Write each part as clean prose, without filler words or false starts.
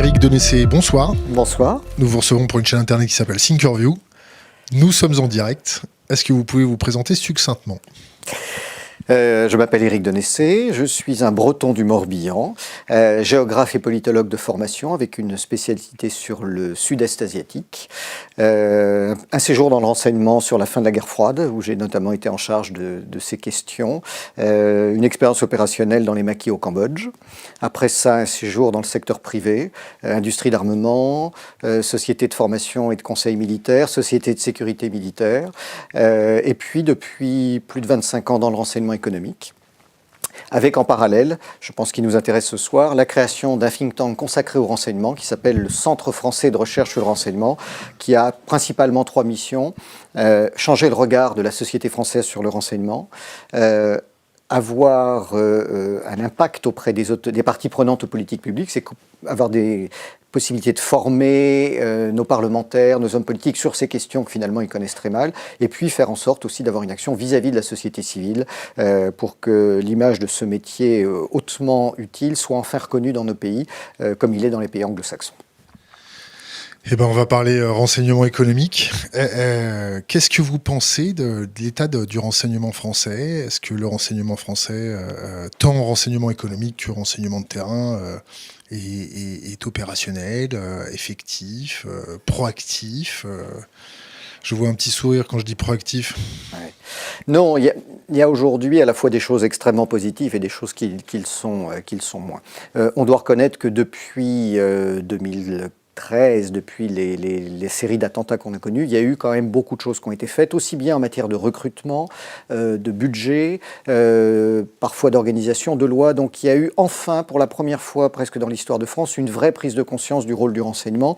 Éric Denessé, bonsoir. Bonsoir. Nous vous recevons pour une chaîne internet qui s'appelle Thinkerview. Nous sommes en direct. Est-ce que vous pouvez vous présenter succinctement ? Je m'appelle Éric Denessé, je suis un breton du Morbihan, géographe et politologue de formation avec une spécialité sur le sud-est asiatique. Un séjour dans le renseignement sur la fin de la guerre froide, où j'ai notamment été en charge de ces questions. Une expérience opérationnelle dans les maquis au Cambodge. Après ça, un séjour dans le secteur privé, industrie d'armement, société de formation et de conseil militaire, société de sécurité militaire. Et puis, depuis plus de 25 ans dans le renseignement économique, avec en parallèle, je pense qu'il nous intéresse ce soir, la création d'un think tank consacré au renseignement qui s'appelle le Centre français de recherche sur le renseignement, qui a principalement 3 missions. Changer le regard de la société française sur le renseignement, avoir un impact auprès des parties prenantes aux politiques publiques, c'est avoir des possibilités de former nos parlementaires, nos hommes politiques sur ces questions que finalement ils connaissent très mal, et puis faire en sorte aussi d'avoir une action vis-à-vis de la société civile pour que l'image de ce métier hautement utile soit enfin reconnue dans nos pays, comme il est dans les pays anglo-saxons. Eh ben, on va parler renseignement économique. Qu'est-ce que vous pensez de l'état du renseignement français ? Est-ce que le renseignement français, tant en renseignement économique que renseignement de terrain, est opérationnel, effectif, proactif ? Je vois un petit sourire quand je dis proactif. Ouais. Non, il y a aujourd'hui à la fois des choses extrêmement positives et des choses qui le sont moins. On doit reconnaître que depuis 2013, depuis les séries d'attentats qu'on a connues, il y a eu quand même beaucoup de choses qui ont été faites, aussi bien en matière de recrutement, de budget, parfois d'organisation, de loi. Donc il y a eu enfin, pour la première fois presque dans l'histoire de France, une vraie prise de conscience du rôle du renseignement.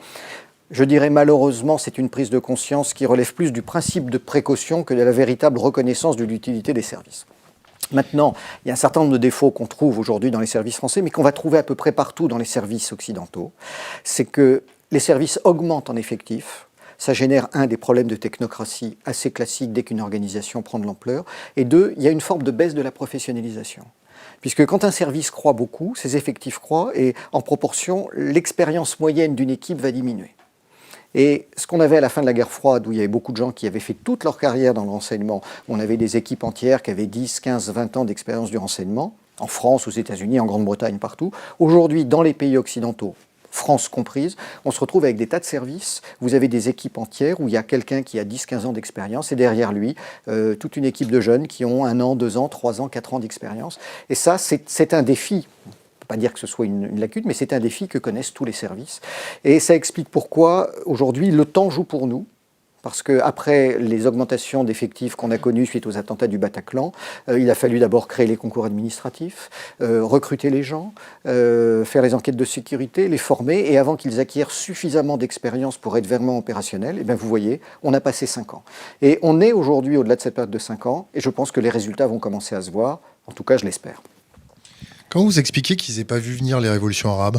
Je dirais malheureusement, c'est une prise de conscience qui relève plus du principe de précaution que de la véritable reconnaissance de l'utilité des services. Maintenant, il y a un certain nombre de défauts qu'on trouve aujourd'hui dans les services français, mais qu'on va trouver à peu près partout dans les services occidentaux. C'est que les services augmentent en effectif. Ça génère, des problèmes de technocratie assez classiques dès qu'une organisation prend de l'ampleur. Et 2, il y a une forme de baisse de la professionnalisation. Puisque quand un service croît beaucoup, ses effectifs croît et en proportion, l'expérience moyenne d'une équipe va diminuer. Et ce qu'on avait à la fin de la guerre froide, où il y avait beaucoup de gens qui avaient fait toute leur carrière dans le renseignement, on avait des équipes entières qui avaient 10, 15, 20 ans d'expérience du renseignement, en France, aux États-Unis, en Grande-Bretagne, partout. Aujourd'hui, dans les pays occidentaux, France comprise, on se retrouve avec des tas de services. Vous avez des équipes entières où il y a quelqu'un qui a 10-15 ans d'expérience et derrière lui, toute une équipe de jeunes qui ont 1 an, 2 ans, 3 ans, 4 ans d'expérience. Et ça, c'est un défi. Pas dire que ce soit une lacune, mais c'est un défi que connaissent tous les services. Et ça explique pourquoi, aujourd'hui, le temps joue pour nous. Parce qu'après les augmentations d'effectifs qu'on a connues suite aux attentats du Bataclan, il a fallu d'abord créer les concours administratifs, recruter les gens, faire les enquêtes de sécurité, les former, et avant qu'ils acquièrent suffisamment d'expérience pour être vraiment opérationnels, vous voyez, on a passé 5 ans. Et on est aujourd'hui au-delà de cette période de 5 ans, et je pense que les résultats vont commencer à se voir, en tout cas je l'espère. Quand vous expliquez qu'ils n'aient pas vu venir les révolutions arabes ?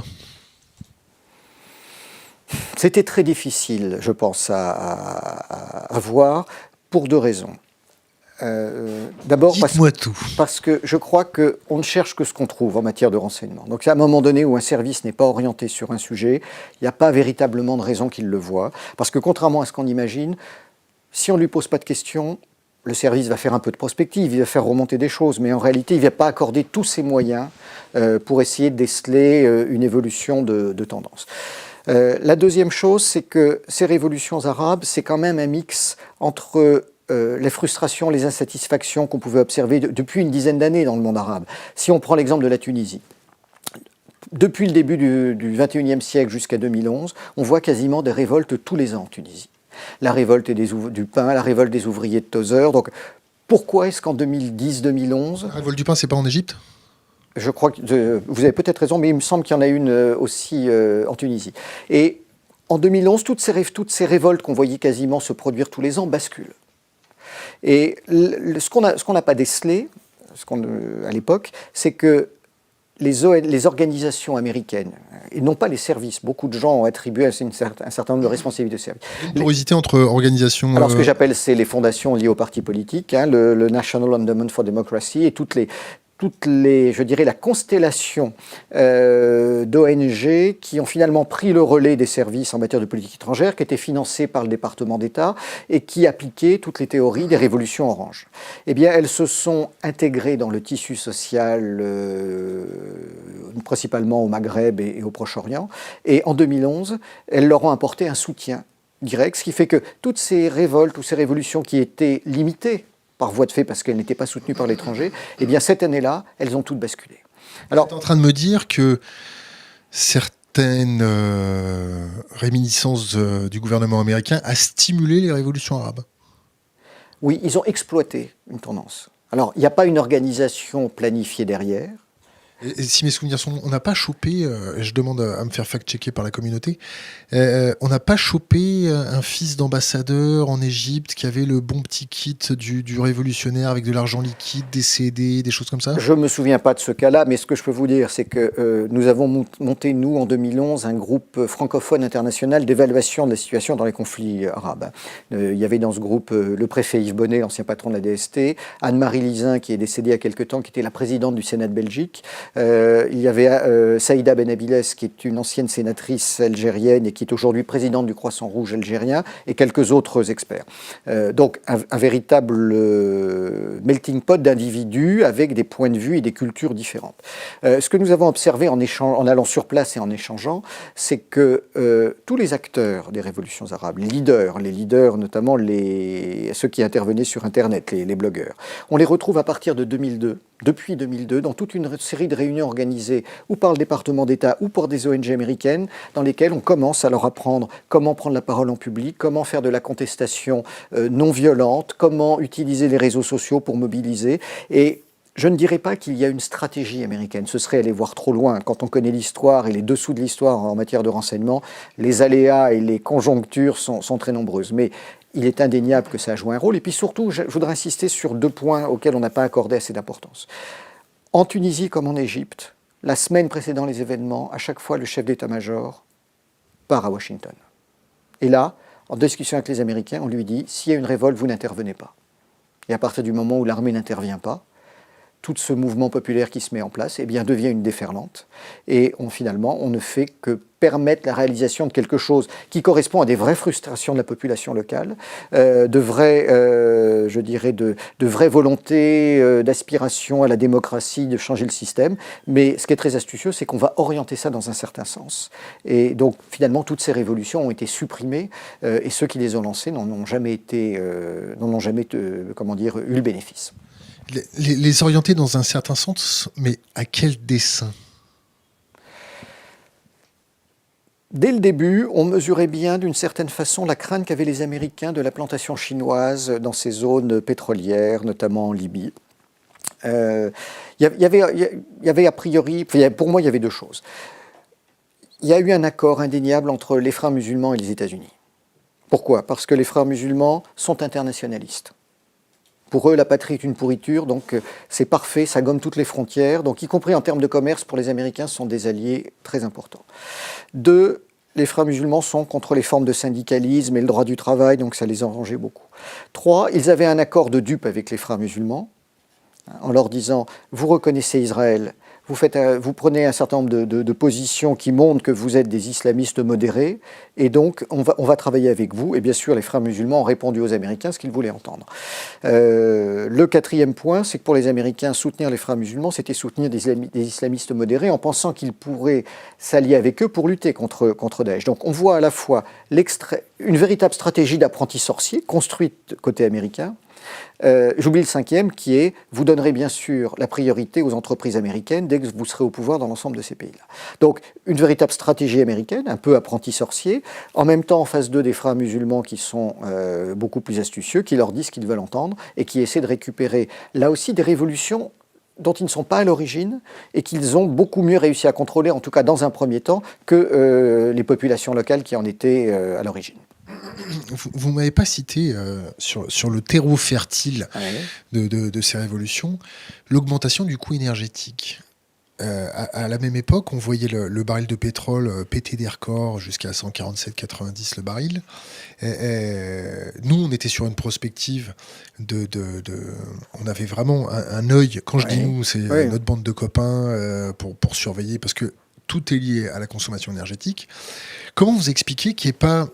C'était très difficile, je pense, à voir, pour 2 raisons. D'abord, dites-moi tout. Parce que je crois qu'on ne cherche que ce qu'on trouve en matière de renseignement. Donc à un moment donné où un service n'est pas orienté sur un sujet, il n'y a pas véritablement de raison qu'il le voie. Parce que contrairement à ce qu'on imagine, si on ne lui pose pas de questions, le service va faire un peu de prospective, il va faire remonter des choses, mais en réalité, il ne va pas accorder tous ses moyens pour essayer de déceler une évolution de tendance. La deuxième chose, c'est que ces révolutions arabes, c'est quand même un mix entre les frustrations, les insatisfactions qu'on pouvait observer depuis une dizaine d'années dans le monde arabe. Si on prend l'exemple de la Tunisie, depuis le début du XXIe siècle jusqu'à 2011, on voit quasiment des révoltes tous les ans en Tunisie. La révolte du pain, la révolte des ouvriers de Tozeur. Donc, pourquoi est-ce qu'en 2010-2011... La révolte du pain, c'est pas en Égypte ? Je crois que vous avez peut-être raison, mais il me semble qu'il y en a une aussi en Tunisie. Et en 2011, toutes ces révoltes qu'on voyait quasiment se produire tous les ans basculent. Et ce qu'on n'a pas décelé, à l'époque, c'est que les organisations américaines, et non pas les services, beaucoup de gens ont attribué un certain nombre de responsabilités de services. Une porosité entre organisations... Alors ce que j'appelle, c'est les fondations liées aux partis politiques, le National Endowment for Democracy et toutes je dirais, la constellation d'ONG qui ont finalement pris le relais des services en matière de politique étrangère, qui étaient financés par le département d'État et qui appliquaient toutes les théories des révolutions oranges. Eh bien, elles se sont intégrées dans le tissu social, principalement au Maghreb et au Proche-Orient. Et en 2011, elles leur ont apporté un soutien direct, ce qui fait que toutes ces révoltes, toutes ces révolutions qui étaient limitées par voie de fait parce qu'elles n'étaient pas soutenues par l'étranger, eh bien cette année-là, elles ont toutes basculé. Alors, vous êtes en train de me dire que certaines réminiscences du gouvernement américain a stimulé les révolutions arabes? Oui, ils ont exploité une tendance. Alors, il n'y a pas une organisation planifiée derrière. Et si mes souvenirs sont bons, on n'a pas chopé, et je demande à me faire fact-checker par la communauté, on n'a pas chopé un fils d'ambassadeur en Égypte qui avait le bon petit kit du révolutionnaire avec de l'argent liquide, des CD, des choses comme ça? Je ne me souviens pas de ce cas-là, mais ce que je peux vous dire, c'est que nous avons monté, nous, en 2011, un groupe francophone international d'évaluation de la situation dans les conflits arabes. Il y avait dans ce groupe le préfet Yves Bonnet, l'ancien patron de la DST, Anne-Marie Lizin, qui est décédée il y a quelque temps, qui était la présidente du Sénat de Belgique. Il y avait Saïda Benabiles, qui est une ancienne sénatrice algérienne et qui est aujourd'hui présidente du Croissant Rouge algérien, et quelques autres experts. Donc un véritable melting pot d'individus avec des points de vue et des cultures différentes. Ce que nous avons observé en allant sur place et en échangeant, c'est que tous les acteurs des révolutions arabes, les leaders notamment ceux qui intervenaient sur Internet, les blogueurs, on les retrouve à partir de 2002, depuis 2002, dans toute une série de réunions organisées ou par le département d'État ou par des ONG américaines, dans lesquelles on commence à leur apprendre comment prendre la parole en public, comment faire de la contestation non violente, comment utiliser les réseaux sociaux pour mobiliser. Et je ne dirais pas qu'il y a une stratégie américaine, ce serait aller voir trop loin. Quand on connaît l'histoire et les dessous de l'histoire en matière de renseignement, les aléas et les conjonctures sont très nombreuses. Mais il est indéniable que ça a joué un rôle. Et puis surtout, je voudrais insister sur deux points auxquels on n'a pas accordé assez d'importance. En Tunisie comme en Égypte, la semaine précédant les événements, à chaque fois, le chef d'état-major part à Washington. Et là, en discussion avec les Américains, on lui dit « s'il y a une révolte, vous n'intervenez pas ». Et à partir du moment où l'armée n'intervient pas, tout ce mouvement populaire qui se met en place devient une déferlante. Et finalement, on ne fait que permettre la réalisation de quelque chose qui correspond à des vraies frustrations de la population locale, de vraies volontés d'aspiration à la démocratie, de changer le système. Mais ce qui est très astucieux, c'est qu'on va orienter ça dans un certain sens. Et donc, finalement, toutes ces révolutions ont été supprimées et ceux qui les ont lancées n'en ont jamais eu le bénéfice. Les orienter dans un certain sens, mais à quel dessein? Dès le début, on mesurait bien d'une certaine façon la crainte qu'avaient les Américains de la plantation chinoise dans ces zones pétrolières, notamment en Libye. Il y avait a priori, pour moi, il y avait deux choses. Il y a eu un accord indéniable entre les frères musulmans et les États-Unis. Pourquoi? Parce que les frères musulmans sont internationalistes. Pour eux, la patrie est une pourriture, donc c'est parfait, ça gomme toutes les frontières. Donc, y compris en termes de commerce, pour les Américains, ce sont des alliés très importants. Deux, les frères musulmans sont contre les formes de syndicalisme et le droit du travail, donc ça les arrangeait beaucoup. Trois, ils avaient un accord de dupe avec les frères musulmans, en leur disant « vous reconnaissez Israël ». Vous prenez un certain nombre de positions qui montrent que vous êtes des islamistes modérés, et donc on va travailler avec vous. Et bien sûr, les frères musulmans ont répondu aux Américains ce qu'ils voulaient entendre. Le quatrième point, c'est que pour les Américains, soutenir les frères musulmans, c'était soutenir des islamistes modérés en pensant qu'ils pourraient s'allier avec eux pour lutter contre Daesh. Donc on voit à la fois une véritable stratégie d'apprenti sorcier construite côté américain. J'oublie le cinquième qui est, vous donnerez bien sûr la priorité aux entreprises américaines dès que vous serez au pouvoir dans l'ensemble de ces pays-là. Donc une véritable stratégie américaine, un peu apprenti sorcier, en même temps en face d'eux des frères musulmans qui sont beaucoup plus astucieux, qui leur disent ce qu'ils veulent entendre et qui essaient de récupérer là aussi des révolutions dont ils ne sont pas à l'origine et qu'ils ont beaucoup mieux réussi à contrôler, en tout cas dans un premier temps, que les populations locales qui en étaient à l'origine. Vous ne m'avez pas cité sur le terreau fertile de ces révolutions l'augmentation du coût énergétique. à la même époque, on voyait le baril de pétrole péter des records jusqu'à 147,90 le baril. Nous, on était sur une prospective on avait vraiment un œil. Quand je dis Oui. nous, c'est Oui. notre bande de copains pour surveiller, parce que tout est lié à la consommation énergétique. Comment vous expliquez qu'il n'y ait pas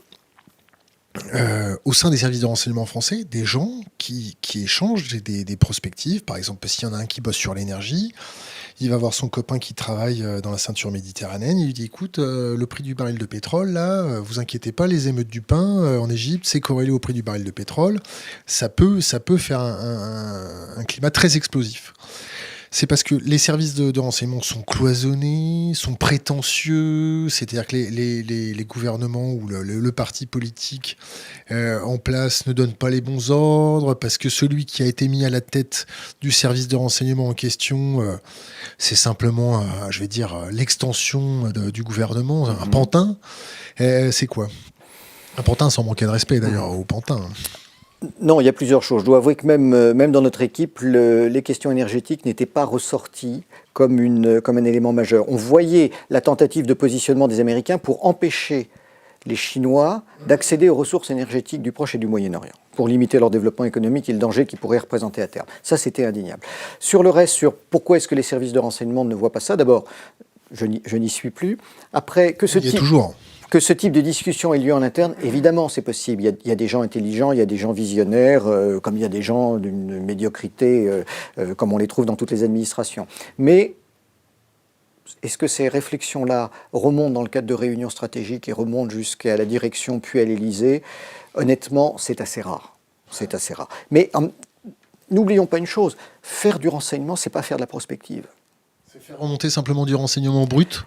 au sein des services de renseignement français, des gens qui échangent des prospectives, par exemple, s'il y en a un qui bosse sur l'énergie, il va voir son copain qui travaille dans la ceinture méditerranéenne, il lui dit, écoute, le prix du baril de pétrole, là, vous inquiétez pas, les émeutes du pain en Égypte, c'est corrélé au prix du baril de pétrole, ça peut faire un climat très explosif. C'est parce que les services de renseignement sont cloisonnés, sont prétentieux, c'est-à-dire que les gouvernements ou le parti politique en place ne donne pas les bons ordres, parce que celui qui a été mis à la tête du service de renseignement en question, c'est simplement, je vais dire, l'extension du gouvernement, un pantin. C'est quoi? Un pantin sans manquer de respect d'ailleurs au pantin. Non, il y a plusieurs choses. Je dois avouer que même dans notre équipe, les questions énergétiques n'étaient pas ressorties comme un élément majeur. On voyait la tentative de positionnement des Américains pour empêcher les Chinois d'accéder aux ressources énergétiques du Proche et du Moyen-Orient, pour limiter leur développement économique et le danger qu'ils pourraient représenter à terme. Ça, c'était indéniable. Sur le reste, sur pourquoi est-ce que les services de renseignement ne voient pas ça, d'abord, je n'y suis plus. Après, que ce type de discussion ait lieu en interne, évidemment, c'est possible. Il y a des gens intelligents, il y a des gens visionnaires, comme il y a des gens d'une médiocrité, comme on les trouve dans toutes les administrations. Mais est-ce que ces réflexions-là remontent dans le cadre de réunions stratégiques et remontent jusqu'à la direction, puis à l'Élysée? Honnêtement, c'est assez rare. C'est assez rare. Mais n'oublions pas une chose, faire du renseignement, c'est pas faire de la prospective. C'est faire remonter simplement du renseignement brut?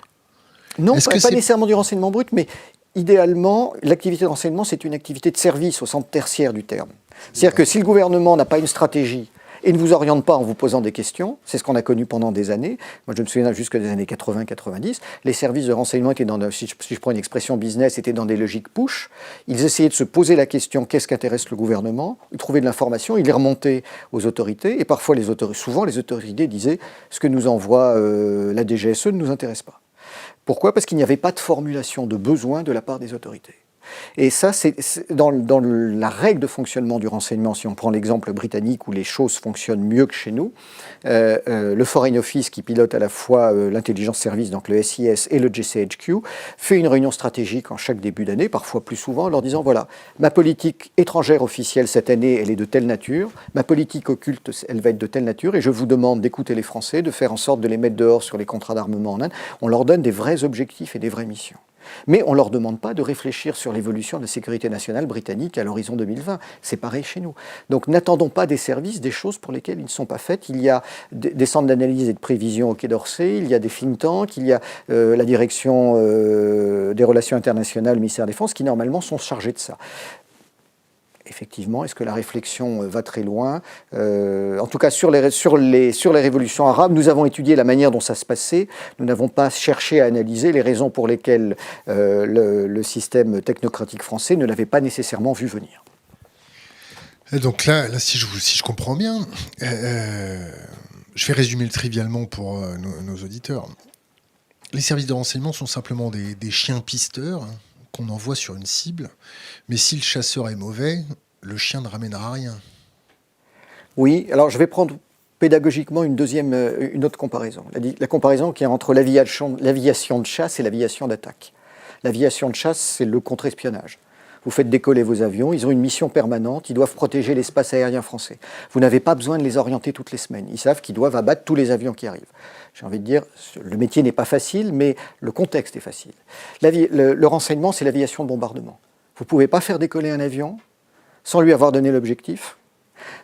Non, pas nécessairement du renseignement brut, mais idéalement, l'activité de renseignement, c'est une activité de service au sens tertiaire du terme. C'est-à-dire que si le gouvernement n'a pas une stratégie et ne vous oriente pas en vous posant des questions, c'est ce qu'on a connu pendant des années. Moi, je me souviens jusque des années 80-90, les services de renseignement étaient si je prends une expression business, étaient dans des logiques push. Ils essayaient de se poser la question, qu'est-ce qui intéresse le gouvernement? Ils trouvaient de l'information, ils les remontaient aux autorités, et parfois, souvent, les autorités disaient, ce que nous envoie la DGSE ne nous intéresse pas. Pourquoi? Parce qu'il n'y avait pas de formulation de besoin de la part des autorités. Et ça, c'est dans la règle de fonctionnement du renseignement, si on prend l'exemple britannique où les choses fonctionnent mieux que chez nous, le Foreign Office qui pilote à la fois l'intelligence service, donc le SIS et le GCHQ, fait une réunion stratégique en chaque début d'année, parfois plus souvent, en leur disant, voilà, ma politique étrangère officielle cette année, elle est de telle nature, ma politique occulte, elle va être de telle nature, et je vous demande d'écouter les Français, de faire en sorte de les mettre dehors sur les contrats d'armement en Inde. On leur donne des vrais objectifs et des vraies missions. Mais on ne leur demande pas de réfléchir sur l'évolution de la sécurité nationale britannique à l'horizon 2020. C'est pareil chez nous. Donc n'attendons pas des services, des choses pour lesquelles ils ne sont pas faites. Il y a des centres d'analyse et de prévision au Quai d'Orsay, il y a des think tanks, il y a la direction des relations internationales, le ministère de la Défense, qui normalement sont chargés de ça. Effectivement, est-ce que la réflexion va très loin? En tout cas, sur les révolutions arabes, nous avons étudié la manière dont ça se passait. Nous n'avons pas cherché à analyser les raisons pour lesquelles le système technocratique français ne l'avait pas nécessairement vu venir. Et donc là si je comprends bien, je vais résumer trivialement pour nos auditeurs. Les services de renseignement sont simplement des chiens pisteurs qu'on envoie sur une cible, mais si le chasseur est mauvais, le chien ne ramènera rien. Oui, alors je vais prendre pédagogiquement une autre comparaison. La comparaison qui est entre l'aviation de chasse et l'aviation d'attaque. L'aviation de chasse, c'est le contre-espionnage. Vous faites décoller vos avions, ils ont une mission permanente, ils doivent protéger l'espace aérien français. Vous n'avez pas besoin de les orienter toutes les semaines. Ils savent qu'ils doivent abattre tous les avions qui arrivent. J'ai envie de dire, le métier n'est pas facile, mais le contexte est facile. Le renseignement, c'est l'aviation de bombardement. Vous ne pouvez pas faire décoller un avion sans lui avoir donné l'objectif,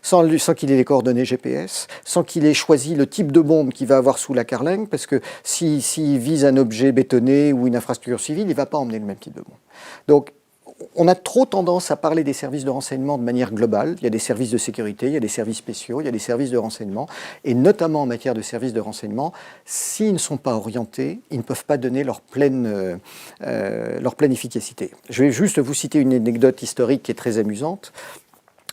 sans qu'il ait les coordonnées GPS, sans qu'il ait choisi le type de bombe qu'il va avoir sous la carlingue, parce que s'il vise un objet bétonné ou une infrastructure civile, il ne va pas emmener le même type de bombe. Donc, on a trop tendance à parler des services de renseignement de manière globale. Il y a des services de sécurité, il y a des services spéciaux, il y a des services de renseignement. Et notamment en matière de services de renseignement, s'ils ne sont pas orientés, ils ne peuvent pas donner leur pleine efficacité. Je vais juste vous citer une anecdote historique qui est très amusante.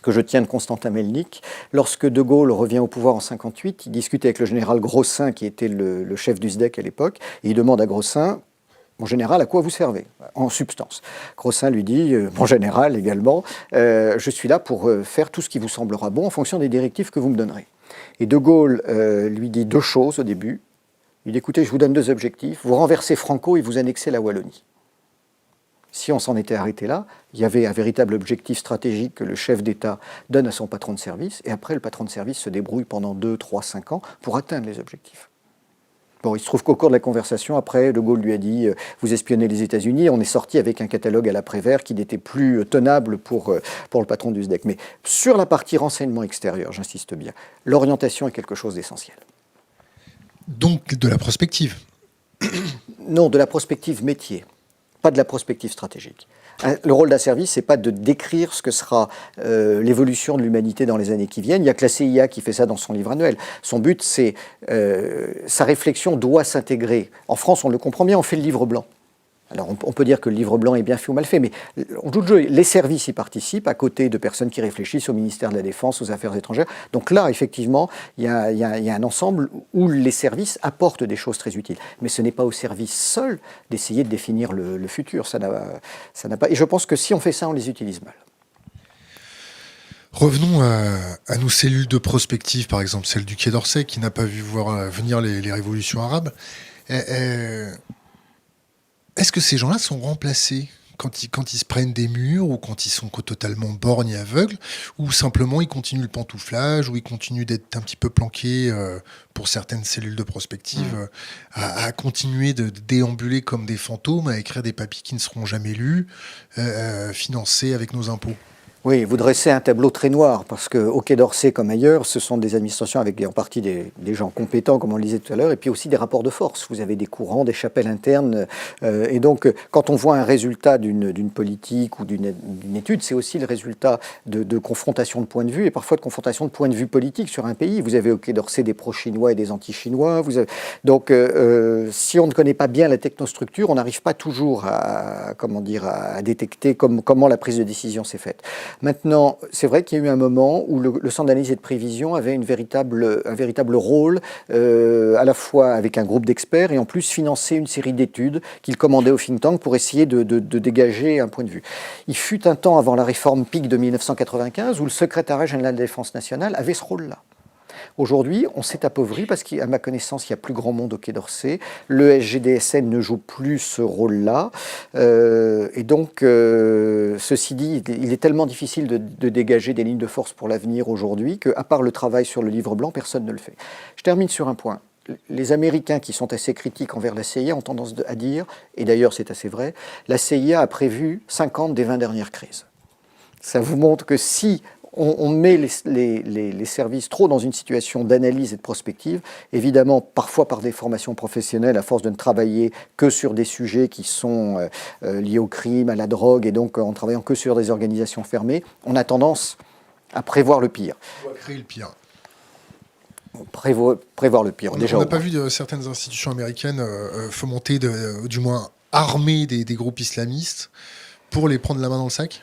que je tiens de Constantin Melnik. Lorsque De Gaulle revient au pouvoir en 1958, il discute avec le général Grossin, qui était le chef du SDEC à l'époque, et il demande à Grossin, mon général, à quoi vous servez en substance? Grossin lui dit, mon général également, je suis là pour faire tout ce qui vous semblera bon en fonction des directives que vous me donnerez. Et De Gaulle lui dit deux choses au début. Il dit, écoutez, je vous donne deux objectifs, vous renversez Franco et vous annexez la Wallonie. Si on s'en était arrêté là, il y avait un véritable objectif stratégique que le chef d'État donne à son patron de service, et après le patron de service se débrouille pendant 2, 3, 5 ans pour atteindre les objectifs. Bon, il se trouve qu'au cours de la conversation, après, De Gaulle lui a dit « Vous espionnez les États-Unis », on est sorti avec un catalogue à l'après-vert qui n'était plus tenable pour le patron du SDEC. Mais sur la partie renseignement extérieur, j'insiste bien, l'orientation est quelque chose d'essentiel. Donc de la prospective. Non, de la prospective métier, pas de la prospective stratégique. Le rôle d'un service, ce n'est pas de décrire ce que sera l'évolution de l'humanité dans les années qui viennent. Il n'y a que la CIA qui fait ça dans son livre annuel. Son but, c'est sa réflexion doit s'intégrer. En France, on le comprend bien, on fait le livre blanc. Alors on peut dire que le livre blanc est bien fait ou mal fait, mais on joue le jeu. Les services y participent, à côté de personnes qui réfléchissent au ministère de la Défense, aux Affaires étrangères. Donc là, effectivement, il y a un ensemble où les services apportent des choses très utiles. Mais ce n'est pas au service seul d'essayer de définir le futur. Ça n'a pas. Et je pense que si on fait ça, on les utilise mal. Revenons à nos cellules de prospective, par exemple celle du Quai d'Orsay, qui n'a pas vu venir les révolutions arabes. Est-ce que ces gens-là sont remplacés quand ils se prennent des murs ou quand ils sont totalement borgnes et aveugles, ou simplement ils continuent le pantouflage, ou ils continuent d'être un petit peu planqués pour certaines cellules de prospective, à continuer de déambuler comme des fantômes, à écrire des papiers qui ne seront jamais lus, financés avec nos impôts? Oui, vous dressez un tableau très noir, parce qu'au Quai d'Orsay, comme ailleurs, ce sont des administrations avec en partie des gens compétents, comme on le disait tout à l'heure, et puis aussi des rapports de force. Vous avez des courants, des chapelles internes. Et donc, quand on voit un résultat d'une politique ou d'une étude, c'est aussi le résultat de confrontations de points de vue, et parfois de confrontations de points de vue politiques sur un pays. Vous avez au Quai d'Orsay des pro-chinois et des anti-chinois. Donc, si on ne connaît pas bien la technostructure, on n'arrive pas toujours à détecter comment la prise de décision s'est faite. Maintenant, c'est vrai qu'il y a eu un moment où le Centre d'analyse et de prévision avait un véritable rôle, à la fois avec un groupe d'experts et en plus financer une série d'études qu'il commandait au think tank pour essayer de dégager un point de vue. Il fut un temps avant la réforme PIC de 1995 où le secrétariat général de la Défense nationale avait ce rôle-là. Aujourd'hui, on s'est appauvri parce qu'à ma connaissance, il y a plus grand monde au Quai d'Orsay. Le SGDSN ne joue plus ce rôle-là. Et donc, ceci dit, il est tellement difficile de dégager des lignes de force pour l'avenir aujourd'hui qu'à part le travail sur le livre blanc, personne ne le fait. Je termine sur un point. Les Américains, qui sont assez critiques envers la CIA, ont tendance à dire, et d'ailleurs c'est assez vrai, la CIA a prévu 50 des 20 dernières crises. Ça vous montre que si on met les services trop dans une situation d'analyse et de prospective, évidemment, parfois par des formations professionnelles, à force de ne travailler que sur des sujets qui sont liés au crime, à la drogue, et donc en travaillant que sur des organisations fermées, on a tendance à prévoir le pire. On va créer le pire. Prévoir le pire. On n'a pas vu certaines institutions américaines fomenter, du moins armer des groupes islamistes pour les prendre la main dans le sac?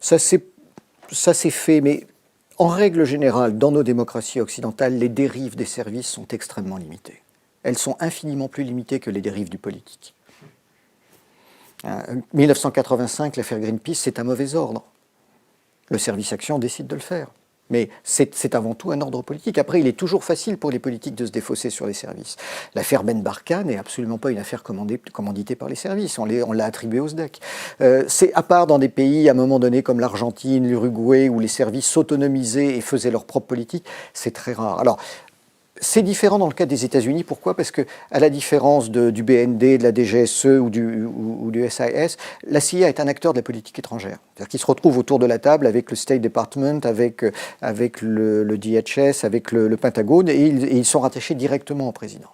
Ça s'est fait, mais en règle générale, dans nos démocraties occidentales, les dérives des services sont extrêmement limitées. Elles sont infiniment plus limitées que les dérives du politique. 1985, l'affaire Greenpeace, c'est un mauvais ordre. Le service action décide de le faire. Mais c'est avant tout un ordre politique. Après, il est toujours facile pour les politiques de se défausser sur les services. L'affaire Ben Barka n'est absolument pas une affaire commanditée par les services. On l'a attribuée au SDEC. C'est à part dans des pays, à un moment donné, comme l'Argentine, l'Uruguay, où les services s'autonomisaient et faisaient leur propre politique, c'est très rare. Alors, c'est différent dans le cas des États-Unis. Pourquoi? Parce que, à la différence du BND, de la DGSE ou du SIS, la CIA est un acteur de la politique étrangère. C'est-à-dire qu'il se retrouve autour de la table avec le State Department, avec le DHS, avec le Pentagone, et ils sont rattachés directement au président.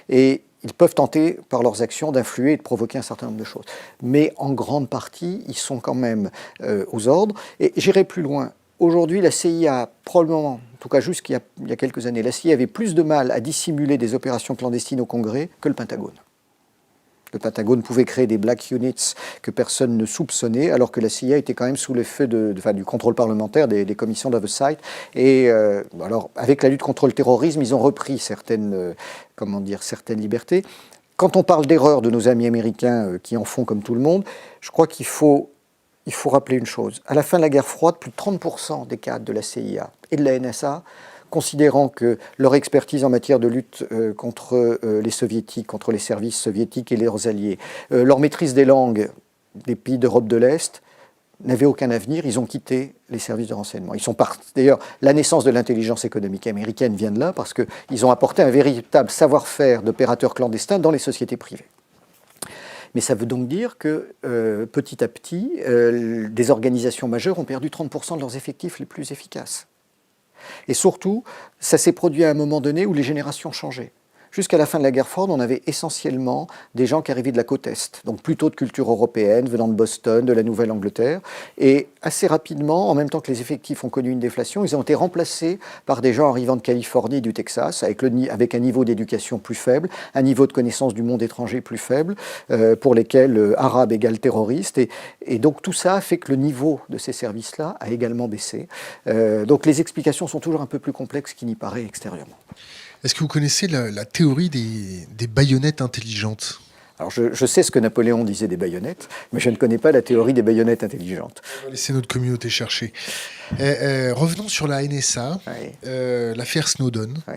Et ils peuvent tenter, par leurs actions, d'influer et de provoquer un certain nombre de choses. Mais en grande partie, ils sont quand même aux ordres. Et j'irai plus loin. Aujourd'hui, la CIA, probablement, en tout cas jusqu'il y a quelques années, la CIA avait plus de mal à dissimuler des opérations clandestines au Congrès que le Pentagone. Le Pentagone pouvait créer des black units que personne ne soupçonnait, alors que la CIA était quand même sous l'effet du contrôle parlementaire des commissions d'oversight. Et alors, avec la lutte contre le terrorisme, ils ont repris certaines libertés. Quand on parle d'erreurs de nos amis américains qui en font comme tout le monde, je crois qu'il faut rappeler une chose. À la fin de la guerre froide, plus de 30% des cadres de la CIA et de la NSA, considérant que leur expertise en matière de lutte contre les soviétiques, contre les services soviétiques et leurs alliés, leur maîtrise des langues des pays d'Europe de l'Est, n'avaient aucun avenir, ils ont quitté les services de renseignement. Ils sont partis. D'ailleurs, la naissance de l'intelligence économique américaine vient de là, parce qu'ils ont apporté un véritable savoir-faire d'opérateurs clandestins dans les sociétés privées. Mais ça veut donc dire que petit à petit, des organisations majeures ont perdu 30% de leurs effectifs les plus efficaces. Et surtout, ça s'est produit à un moment donné où les générations changeaient. Jusqu'à la fin de la guerre froide, on avait essentiellement des gens qui arrivaient de la côte Est, donc plutôt de culture européenne, venant de Boston, de la Nouvelle-Angleterre. Et assez rapidement, en même temps que les effectifs ont connu une déflation, ils ont été remplacés par des gens arrivant de Californie et du Texas, avec un niveau d'éducation plus faible, un niveau de connaissance du monde étranger plus faible, pour lesquels arabe égale terroriste. Et donc tout ça fait que le niveau de ces services-là a également baissé. Donc les explications sont toujours un peu plus complexes qu'il n'y paraît extérieurement. Est-ce que vous connaissez la théorie des baïonnettes intelligentes ? Alors je sais ce que Napoléon disait des baïonnettes, mais je ne connais pas la théorie des baïonnettes intelligentes. On va laisser notre communauté chercher. Revenons sur la NSA, Oui. l'affaire Snowden. Oui.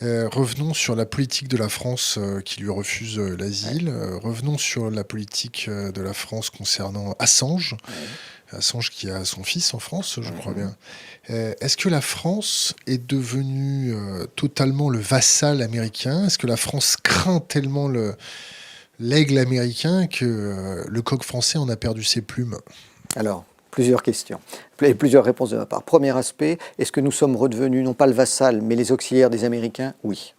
Revenons sur la politique de la France qui lui refuse l'asile. Revenons sur la politique de la France concernant Assange. Oui. Assange qui a son fils en France, je crois bien. Est-ce que la France est devenue totalement le vassal américain ? Est-ce que la France craint tellement l'aigle américain que le coq français en a perdu ses plumes ? Alors, plusieurs questions, et plusieurs réponses de ma part. Premier aspect, est-ce que nous sommes redevenus, non pas le vassal, mais les auxiliaires des Américains ? Oui.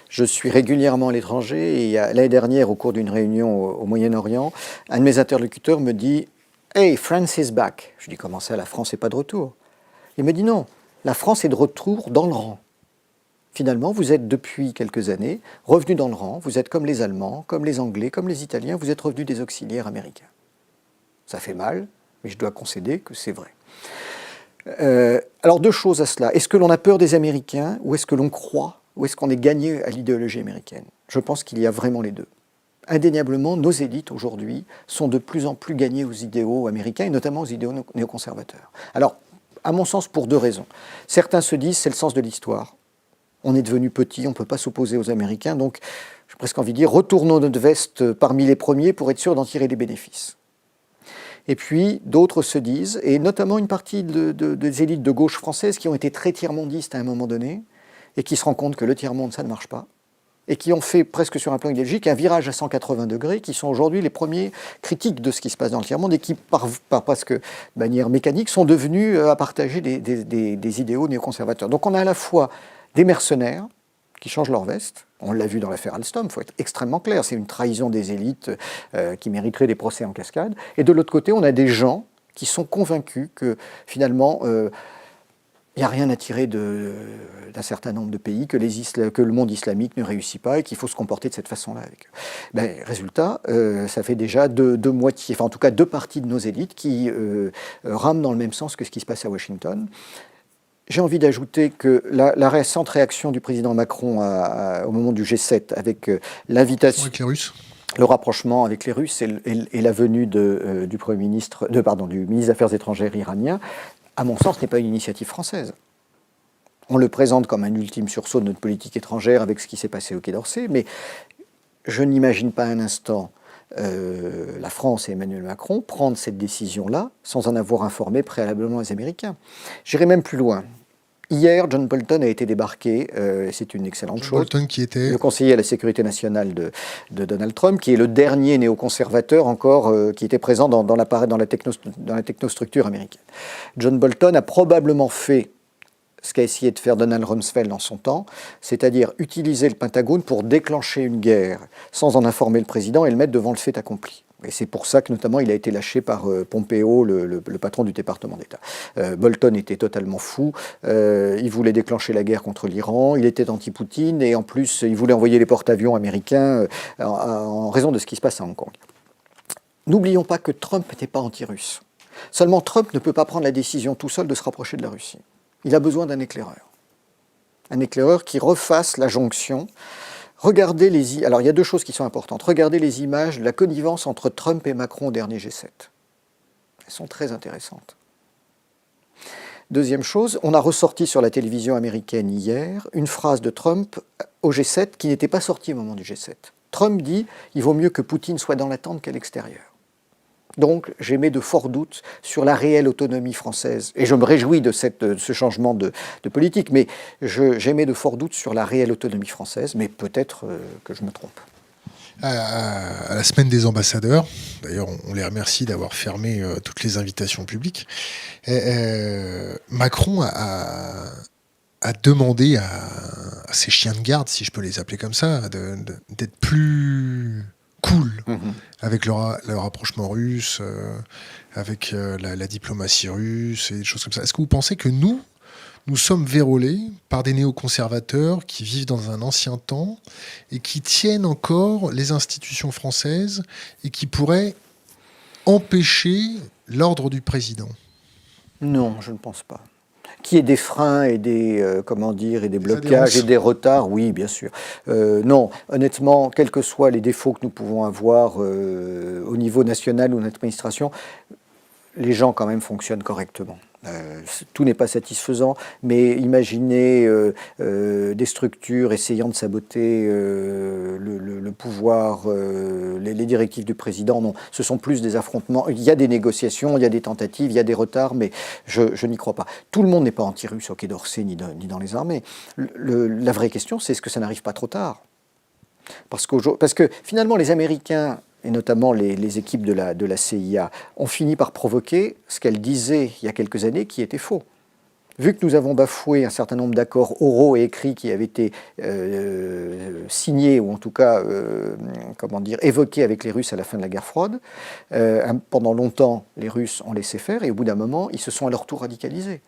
Je suis régulièrement à l'étranger, et l'année dernière, au cours d'une réunion au Moyen-Orient, un de mes interlocuteurs me dit « Hey, France is back ». Je dis « Comment ça, la France n'est pas de retour ?» Il me dit « Non, la France est de retour dans le rang. » Finalement, vous êtes depuis quelques années revenus dans le rang, vous êtes comme les Allemands, comme les Anglais, comme les Italiens, vous êtes revenus des auxiliaires américains. Ça fait mal, mais je dois concéder que c'est vrai. Alors deux choses à cela. Est-ce que l'on a peur des Américains ou est-ce que l'on croit, ou est-ce qu'on est gagné à l'idéologie américaine ? Je pense qu'il y a vraiment les deux. Indéniablement, nos élites aujourd'hui sont de plus en plus gagnées aux idéaux américains et notamment aux idéaux néoconservateurs. Alors, à mon sens, pour deux raisons. Certains se disent c'est le sens de l'histoire. On est devenu petit, on ne peut pas s'opposer aux Américains, donc j'ai presque envie de dire retournons notre veste parmi les premiers pour être sûr d'en tirer des bénéfices. Et puis d'autres se disent, et notamment une partie des élites de gauche françaises qui ont été très tiers-mondistes à un moment donné et qui se rendent compte que le tiers-monde, ça ne marche pas, et qui ont fait presque sur un plan idéologique un virage à 180 degrés, qui sont aujourd'hui les premiers critiques de ce qui se passe dans le tiers-monde et qui, par presque de manière mécanique, sont devenus à partager des idéaux néoconservateurs. Donc on a à la fois des mercenaires qui changent leur veste, on l'a vu dans l'affaire Alstom, il faut être extrêmement clair, c'est une trahison des élites qui mériterait des procès en cascade, et de l'autre côté on a des gens qui sont convaincus que finalement il n'y a rien à tirer d'un certain nombre de pays, que le monde islamique ne réussit pas et qu'il faut se comporter de cette façon-là avec eux. Résultat, ça fait déjà deux moitiés, enfin en tout cas deux parties de nos élites qui rament dans le même sens que ce qui se passe à Washington. J'ai envie d'ajouter que la récente réaction du président Macron au moment du G7 avec l'invitation... Avec les Russes ? Le rapprochement avec les Russes et la venue du ministre des Affaires étrangères iranien, à mon sens, n'est pas une initiative française. On le présente comme un ultime sursaut de notre politique étrangère avec ce qui s'est passé au Quai d'Orsay, mais je n'imagine pas un instant la France et Emmanuel Macron prendre cette décision-là sans en avoir informé préalablement les Américains. J'irai même plus loin. Hier, John Bolton a été débarqué, c'est une excellente chose. Bolton qui était le conseiller à la sécurité nationale de Donald Trump, qui est le dernier néoconservateur encore qui était présent dans la technostructure américaine. John Bolton a probablement fait ce qu'a essayé de faire Donald Rumsfeld en son temps, c'est-à-dire utiliser le Pentagone pour déclencher une guerre sans en informer le président et le mettre devant le fait accompli. Et c'est pour ça que notamment il a été lâché par Pompeo, le patron du département d'État. Bolton était totalement fou, il voulait déclencher la guerre contre l'Iran, il était anti-Poutine et en plus il voulait envoyer les porte-avions américains en raison de ce qui se passe à Hong Kong. N'oublions pas que Trump n'est pas anti-russe. Seulement Trump ne peut pas prendre la décision tout seul de se rapprocher de la Russie. Il a besoin d'un éclaireur. Un éclaireur qui refasse la jonction. Alors il y a deux choses qui sont importantes. Regardez les images de la connivence entre Trump et Macron au dernier G7. Elles sont très intéressantes. Deuxième chose, on a ressorti sur la télévision américaine hier une phrase de Trump au G7 qui n'était pas sortie au moment du G7. Trump dit « Il vaut mieux que Poutine soit dans la tente qu'à l'extérieur ». Donc j'émets de forts doutes sur la réelle autonomie française. Et je me réjouis de ce changement de politique, mais j'émets de forts doutes sur la réelle autonomie française, mais peut-être que je me trompe. À la semaine des ambassadeurs, d'ailleurs on les remercie d'avoir fermé toutes les invitations publiques, Macron a demandé à ses chiens de garde, si je peux les appeler comme ça, d'être plus cool avec le rapprochement russe, avec la diplomatie russe et des choses comme ça. Est-ce que vous pensez que nous sommes vérolés par des néoconservateurs qui vivent dans un ancien temps et qui tiennent encore les institutions françaises et qui pourraient empêcher l'ordre du président? Non, je ne pense pas. Qu'il y ait des freins et des blocages et des retards, oui, bien sûr. Non, honnêtement, quels que soient les défauts que nous pouvons avoir au niveau national ou de l'administration, les gens quand même fonctionnent correctement. Tout n'est pas satisfaisant, mais imaginez des structures essayant de saboter le pouvoir, les directives du président. Non, ce sont plus des affrontements. Il y a des négociations, il y a des tentatives, il y a des retards, mais je n'y crois pas. Tout le monde n'est pas anti-russe au Quai d'Orsay ni dans les armées. La vraie question, c'est est-ce que ça n'arrive pas trop tard ? Parce que finalement, les Américains, et notamment les équipes de la CIA, ont fini par provoquer ce qu'elles disaient il y a quelques années qui était faux. Vu que nous avons bafoué un certain nombre d'accords oraux et écrits qui avaient été signés, ou en tout cas évoqués avec les Russes à la fin de la guerre froide, pendant longtemps, les Russes ont laissé faire, et au bout d'un moment, ils se sont à leur tour radicalisés.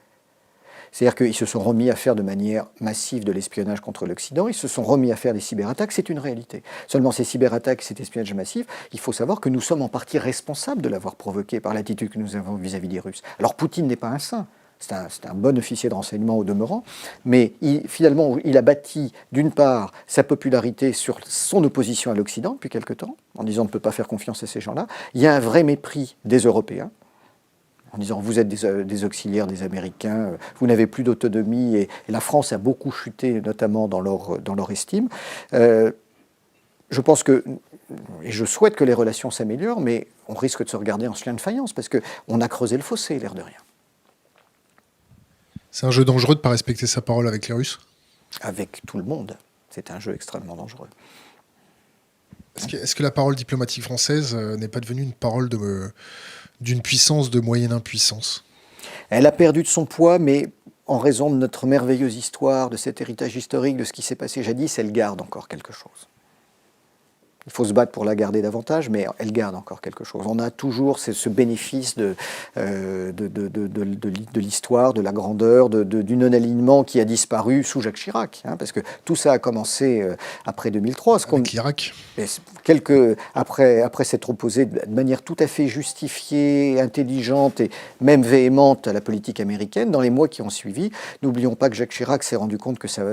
C'est-à-dire qu'ils se sont remis à faire de manière massive de l'espionnage contre l'Occident, ils se sont remis à faire des cyberattaques, c'est une réalité. Seulement ces cyberattaques, cet espionnage massif, il faut savoir que nous sommes en partie responsables de l'avoir provoqué par l'attitude que nous avons vis-à-vis des Russes. Alors Poutine n'est pas un saint, c'est un bon officier de renseignement au demeurant, mais finalement il a bâti d'une part sa popularité sur son opposition à l'Occident depuis quelque temps, en disant on ne peut pas faire confiance à ces gens-là. Il y a un vrai mépris des Européens, en disant vous êtes des auxiliaires des Américains, vous n'avez plus d'autonomie, et la France a beaucoup chuté, notamment dans leur estime. Je pense que, et je souhaite que les relations s'améliorent, mais on risque de se regarder en chien de faïence, parce qu'on a creusé le fossé, l'air de rien. C'est un jeu dangereux de ne pas respecter sa parole avec les Russes ? Avec tout le monde, c'est un jeu extrêmement dangereux. Est-ce que la parole diplomatique française n'est pas devenue une parole d'une puissance de moyenne impuissance ? Elle a perdu de son poids, mais en raison de notre merveilleuse histoire, de cet héritage historique, de ce qui s'est passé jadis, elle garde encore quelque chose. Il faut se battre pour la garder davantage, mais elle garde encore quelque chose. On a toujours ce bénéfice de l'histoire, de la grandeur, du non-alignement qui a disparu sous Jacques Chirac. Parce que tout ça a commencé après 2003. Avec l'Irak. Après s'être opposé de manière tout à fait justifiée, intelligente et même véhémente à la politique américaine, dans les mois qui ont suivi, n'oublions pas que Jacques Chirac s'est rendu compte que ça,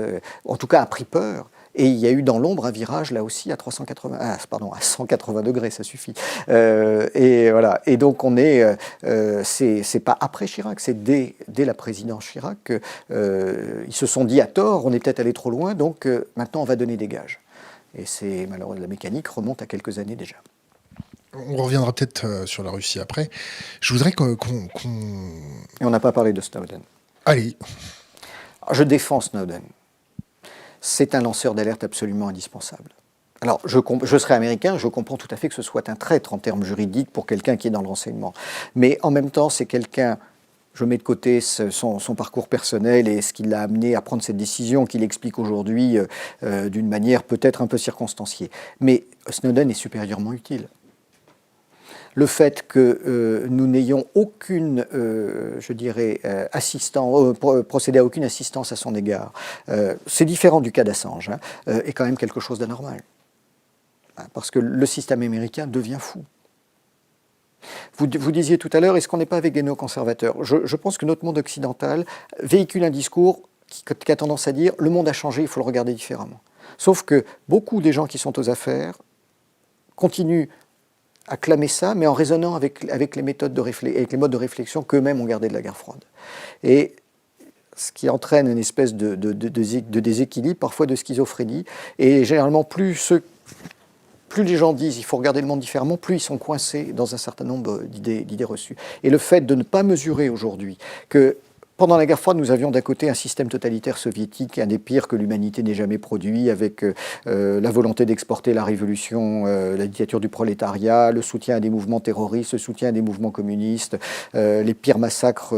en tout cas, a pris peur. Et il y a eu dans l'ombre un virage, là aussi, à 180 degrés, ça suffit. Et voilà. Et donc, c'est pas après Chirac, c'est dès la présidence Chirac qu'ils se sont dit à tort, on est peut-être allé trop loin, donc maintenant on va donner des gages. Et malheureusement, la mécanique remonte à quelques années déjà. On reviendra peut-être sur la Russie après. Je voudrais qu'on... Et on n'a pas parlé de Snowden. Allez. Je défends Snowden. C'est un lanceur d'alerte absolument indispensable. Alors, je serais américain, je comprends tout à fait que ce soit un traître en termes juridiques pour quelqu'un qui est dans le renseignement. Mais en même temps, c'est quelqu'un, je mets de côté son parcours personnel et ce qui l'a amené à prendre cette décision qu'il explique aujourd'hui d'une manière peut-être un peu circonstanciée. Mais Snowden est supérieurement utile. le fait que nous n'ayons aucune, procédé à aucune assistance à son égard, c'est différent du cas d'Assange, est quand même quelque chose d'anormal. Parce que le système américain devient fou. Vous disiez tout à l'heure, est-ce qu'on n'est pas avec des néoconservateurs ? Je pense que notre monde occidental véhicule un discours qui a tendance à dire « le monde a changé, il faut le regarder différemment ». Sauf que beaucoup des gens qui sont aux affaires continuent à clamer ça, mais en raisonnant avec les modes de réflexion qu'eux-mêmes ont gardés de la guerre froide. Et ce qui entraîne une espèce de déséquilibre, parfois de schizophrénie. Et généralement, plus les gens disent il faut regarder le monde différemment, plus ils sont coincés dans un certain nombre d'idées reçues. Et le fait de ne pas mesurer aujourd'hui que pendant la guerre froide, nous avions d'un côté un système totalitaire soviétique, un des pires que l'humanité n'ait jamais produit, avec la volonté d'exporter la révolution, la dictature du prolétariat, le soutien à des mouvements terroristes, le soutien à des mouvements communistes, les pires massacres,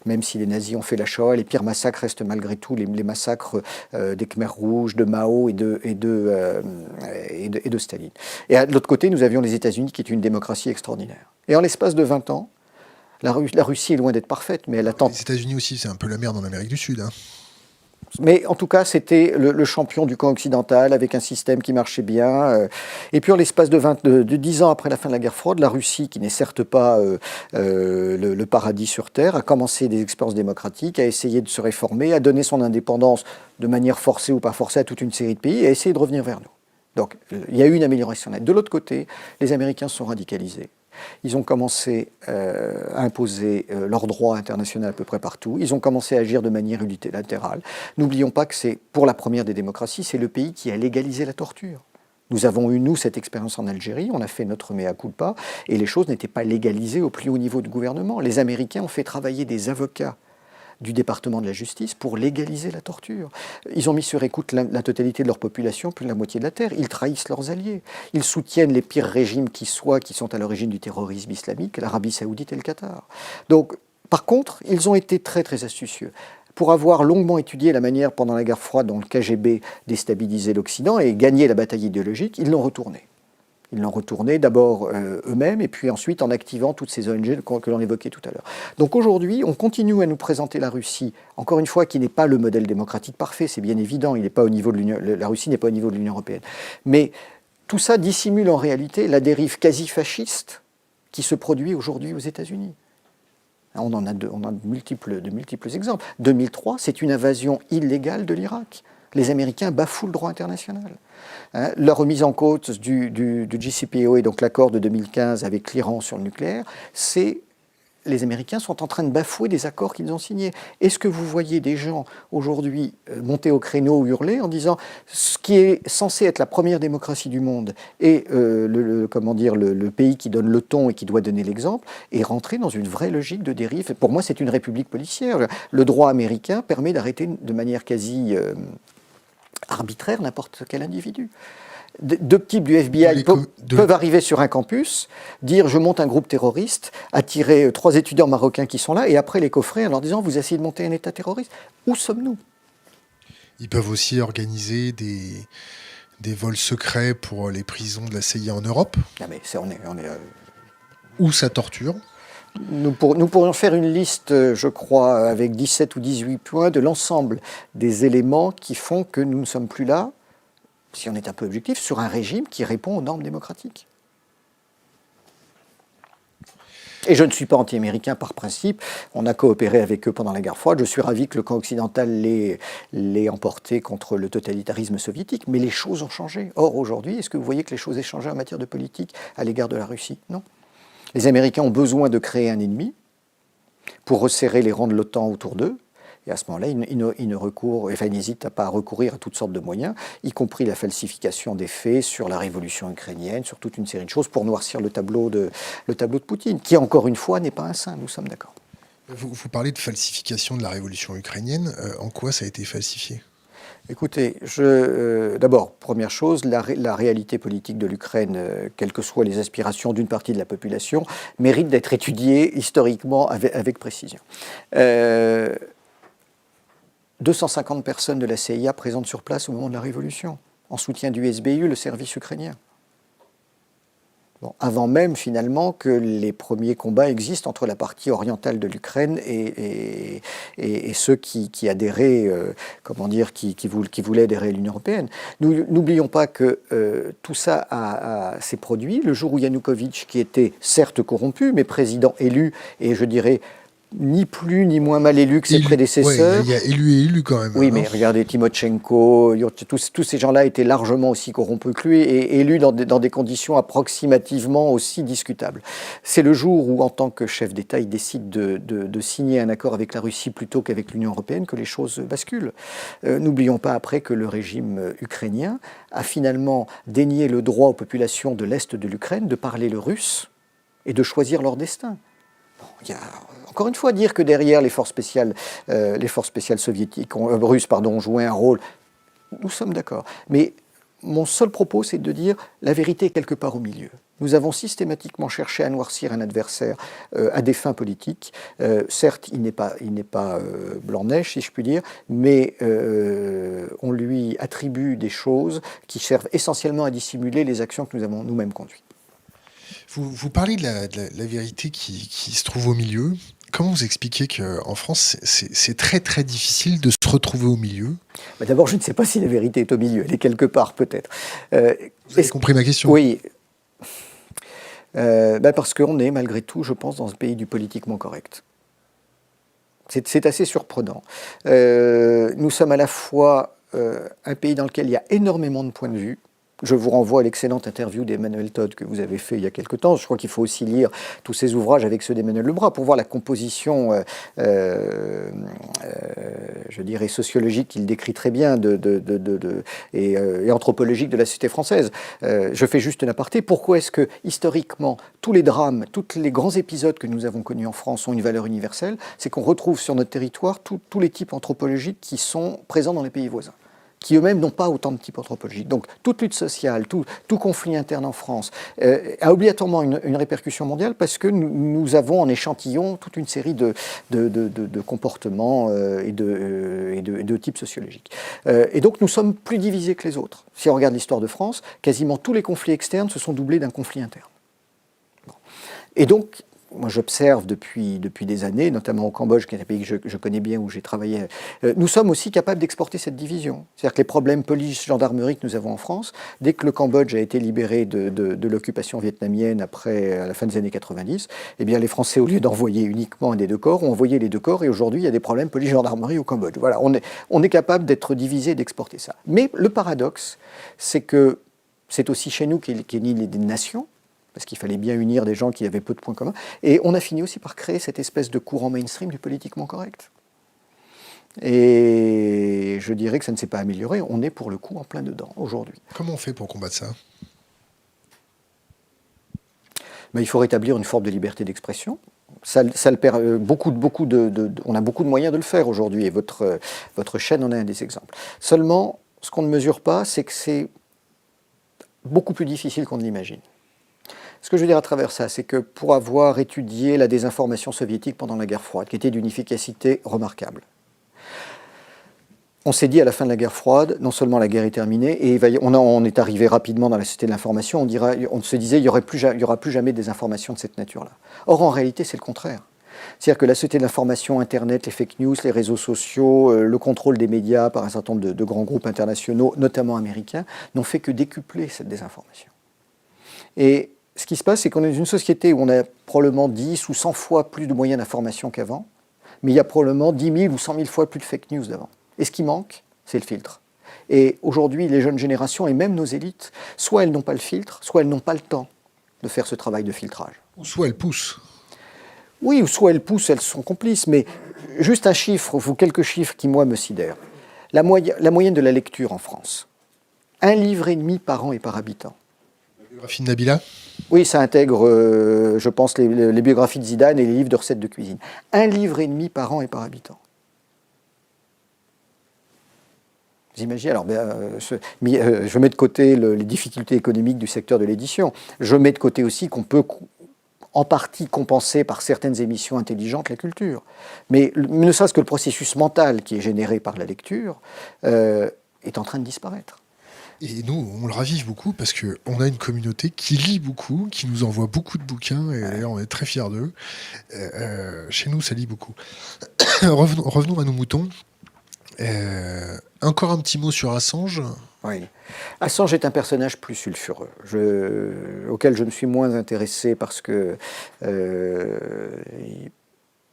même si les nazis ont fait la Shoah, les pires massacres restent malgré tout les massacres des Khmers rouges, de Mao et de Staline. Et de l'autre côté, nous avions les États-Unis, qui est une démocratie extraordinaire. Et en l'espace de 20 ans, la Russie est loin d'être parfaite, mais elle attend. Les États-Unis aussi, c'est un peu la merde en Amérique du Sud. Mais en tout cas, c'était le champion du camp occidental, avec un système qui marchait bien. Et puis, en l'espace de 10 ans après la fin de la guerre froide, la Russie, qui n'est certes pas le paradis sur Terre, a commencé des expériences démocratiques, a essayé de se réformer, a donné son indépendance de manière forcée ou pas forcée à toute une série de pays, et a essayé de revenir vers nous. Donc, il y a eu une amélioration nette. De l'autre côté, les Américains se sont radicalisés. Ils ont commencé à imposer leurs droits internationaux à peu près partout. Ils ont commencé à agir de manière unilatérale. N'oublions pas que c'est, pour la première des démocraties, c'est le pays qui a légalisé la torture. Nous avons eu, nous, cette expérience en Algérie, on a fait notre mea culpa, et les choses n'étaient pas légalisées au plus haut niveau du gouvernement. Les Américains ont fait travailler des avocats du département de la justice pour légaliser la torture. Ils ont mis sur écoute la totalité de leur population, plus de la moitié de la terre. Ils trahissent leurs alliés. Ils soutiennent les pires régimes qui sont à l'origine du terrorisme islamique, l'Arabie saoudite et le Qatar. Donc, par contre, ils ont été très très astucieux. Pour avoir longuement étudié la manière, pendant la guerre froide, dont le KGB déstabilisait l'Occident et gagnait la bataille idéologique, ils l'ont retourné. Ils l'ont retourné d'abord eux-mêmes et puis ensuite en activant toutes ces ONG que l'on évoquait tout à l'heure. Donc aujourd'hui, on continue à nous présenter la Russie, encore une fois, qui n'est pas le modèle démocratique parfait, c'est bien évident, il n'est pas au niveau de la Russie n'est pas au niveau de l'Union européenne. Mais tout ça dissimule en réalité la dérive quasi-fasciste qui se produit aujourd'hui aux États-Unis. On a de multiples exemples. 2003, c'est une invasion illégale de l'Irak. Les Américains bafouent le droit international. La remise en cause du JCPOA, donc l'accord de 2015 avec l'Iran sur le nucléaire, c'est les Américains sont en train de bafouer des accords qu'ils ont signés. Est-ce que vous voyez des gens aujourd'hui monter au créneau ou hurler en disant ce qui est censé être la première démocratie du monde et le pays qui donne le ton et qui doit donner l'exemple et rentrer dans une vraie logique de dérive? Pour moi, c'est une république policière. Le droit américain permet d'arrêter de manière quasi arbitraire n'importe quel individu. Deux types du FBI peuvent arriver sur un campus, dire je monte un groupe terroriste, attirer 3 étudiants marocains qui sont là, et après les coffrer en leur disant vous essayez de monter un État terroriste. Où sommes-nous? Ils peuvent aussi organiser des vols secrets pour les prisons de la CIA en Europe. Ah mais Où ça torture. Nous pourrions faire une liste, je crois, avec 17 ou 18 points de l'ensemble des éléments qui font que nous ne sommes plus là, si on est un peu objectif, sur un régime qui répond aux normes démocratiques. Et je ne suis pas anti-américain par principe. On a coopéré avec eux pendant la guerre froide. Je suis ravi que le camp occidental l'ait emporté contre le totalitarisme soviétique. Mais les choses ont changé. Or, aujourd'hui, est-ce que vous voyez que les choses aient changé en matière de politique à l'égard de la Russie? Non. Les Américains ont besoin de créer un ennemi pour resserrer les rangs de l'OTAN autour d'eux. Et à ce moment-là, ils n'hésitent pas à recourir à toutes sortes de moyens, y compris la falsification des faits sur la révolution ukrainienne, sur toute une série de choses pour noircir le tableau de Poutine, qui, encore une fois, n'est pas un saint, nous sommes d'accord. Vous parlez de falsification de la révolution ukrainienne. En quoi ça a été falsifié ? Écoutez, d'abord, première chose, la réalité politique de l'Ukraine, quelles que soient les aspirations d'une partie de la population, mérite d'être étudiée historiquement avec précision. 250 personnes de la CIA présentes sur place au moment de la Révolution, en soutien du SBU, le service ukrainien. Bon, avant même finalement que les premiers combats existent entre la partie orientale de l'Ukraine et ceux qui adhéraient, qui voulaient adhérer à l'Union européenne. Nous n'oublions pas que tout ça s'est produit le jour où Yanukovych, qui était certes corrompu, mais président élu, et je dirais ni plus ni moins mal élu que ses prédécesseurs. Ouais, il y a élu et élu quand même. Oui, mais regardez, Timochenko, tous ces gens-là étaient largement aussi corrompus que lui et élus dans des conditions approximativement aussi discutables. C'est le jour où, en tant que chef d'État, il décide de signer un accord avec la Russie plutôt qu'avec l'Union européenne que les choses basculent. N'oublions pas après que le régime ukrainien a finalement dénié le droit aux populations de l'Est de l'Ukraine de parler le russe et de choisir leur destin. Il y a encore une fois dire que derrière les forces spéciales soviétiques, russes, ont joué un rôle. Nous sommes d'accord. Mais mon seul propos, c'est de dire la vérité est quelque part au milieu. Nous avons systématiquement cherché à noircir un adversaire à des fins politiques. Certes, il n'est pas blanc-neige, si je puis dire, mais on lui attribue des choses qui servent essentiellement à dissimuler les actions que nous avons nous-mêmes conduites. Vous parlez de la vérité qui se trouve au milieu. Comment vous expliquez qu'en France, c'est très très difficile de se retrouver au milieu? D'abord, je ne sais pas si la vérité est au milieu. Elle est quelque part, peut-être. Vous avez compris ma question? Oui. Parce qu'on est, malgré tout, je pense, dans ce pays du politiquement correct. C'est assez surprenant. Nous sommes à la fois un pays dans lequel il y a énormément de points de vue. Je vous renvoie à l'excellente interview d'Emmanuel Todd que vous avez fait il y a quelque temps. Je crois qu'il faut aussi lire tous ses ouvrages avec ceux d'Emmanuel Lebras pour voir la composition, je dirais, sociologique qu'il décrit très bien et anthropologique de la société française. Je fais juste un aparté. Pourquoi est-ce que, historiquement, tous les drames, tous les grands épisodes que nous avons connus en France ont une valeur universelle? C'est qu'on retrouve sur notre territoire tous les types anthropologiques qui sont présents dans les pays voisins, qui eux-mêmes n'ont pas autant de types anthropologiques. Donc toute lutte sociale, tout conflit interne en France a obligatoirement une répercussion mondiale parce que nous avons en échantillon toute une série de comportements et de types sociologiques. Et donc nous sommes plus divisés que les autres. Si on regarde l'histoire de France, quasiment tous les conflits externes se sont doublés d'un conflit interne. Bon. Et donc, moi, j'observe depuis des années, notamment au Cambodge, qui est un pays que je connais bien, où j'ai travaillé, nous sommes aussi capables d'exporter cette division. C'est-à-dire que les problèmes police-gendarmerie que nous avons en France, dès que le Cambodge a été libéré de l'occupation vietnamienne à la fin des années 90, eh bien, les Français, au lieu d'envoyer uniquement un des deux corps, ont envoyé les deux corps, et aujourd'hui, il y a des problèmes police-gendarmerie au Cambodge. Voilà, on est capable d'être divisé et d'exporter ça. Mais le paradoxe, c'est que c'est aussi chez nous qu'est née l'idée de nation, parce qu'il fallait bien unir des gens qui avaient peu de points communs. Et on a fini aussi par créer cette espèce de courant mainstream du politiquement correct. Et je dirais que ça ne s'est pas amélioré. On est pour le coup en plein dedans aujourd'hui. Comment on fait pour combattre ça? Il faut rétablir une forme de liberté d'expression. On a beaucoup de moyens de le faire aujourd'hui, et votre chaîne en est un des exemples. Seulement, ce qu'on ne mesure pas, c'est que c'est beaucoup plus difficile qu'on ne l'imagine. Ce que je veux dire à travers ça, c'est que pour avoir étudié la désinformation soviétique pendant la guerre froide, qui était d'une efficacité remarquable, on s'est dit à la fin de la guerre froide, non seulement la guerre est terminée, et on est arrivé rapidement dans la société de l'information, on se disait il n'y aura plus jamais des informations de cette nature-là. Or, en réalité, c'est le contraire. C'est-à-dire que la société de l'information, Internet, les fake news, les réseaux sociaux, le contrôle des médias par un certain nombre de grands groupes internationaux, notamment américains, n'ont fait que décupler cette désinformation. Et ce qui se passe, c'est qu'on est dans une société où on a probablement 10 ou 100 fois plus de moyens d'information qu'avant, mais il y a probablement 10 000 ou 100 000 fois plus de fake news d'avant. Et ce qui manque, c'est le filtre. Et aujourd'hui, les jeunes générations et même nos élites, soit elles n'ont pas le filtre, soit elles n'ont pas le temps de faire ce travail de filtrage. Ou soit elles poussent. Oui, ou soit elles poussent, elles sont complices, mais juste un chiffre, ou quelques chiffres qui, moi, me sidèrent. La moyenne de la lecture en France, 1,5 livre par an et par habitant. La biographie de Nabila? Oui, ça intègre, je pense, les biographies de Zidane et les livres de recettes de cuisine. 1,5 livre par an et par habitant. Vous imaginez, alors, je mets de côté les difficultés économiques du secteur de l'édition. Je mets de côté aussi qu'on peut en partie compenser par certaines émissions intelligentes la culture. Mais ne serait-ce que le processus mental qui est généré par la lecture est en train de disparaître. Et nous, on le ravive beaucoup parce qu'on a une communauté qui lit beaucoup, qui nous envoie beaucoup de bouquins, et d'ailleurs, on est très fiers d'eux. Chez nous, ça lit beaucoup. Revenons à nos moutons. Encore un petit mot sur Assange. Oui. Assange est un personnage plus sulfureux, auquel je me suis moins intéressé parce que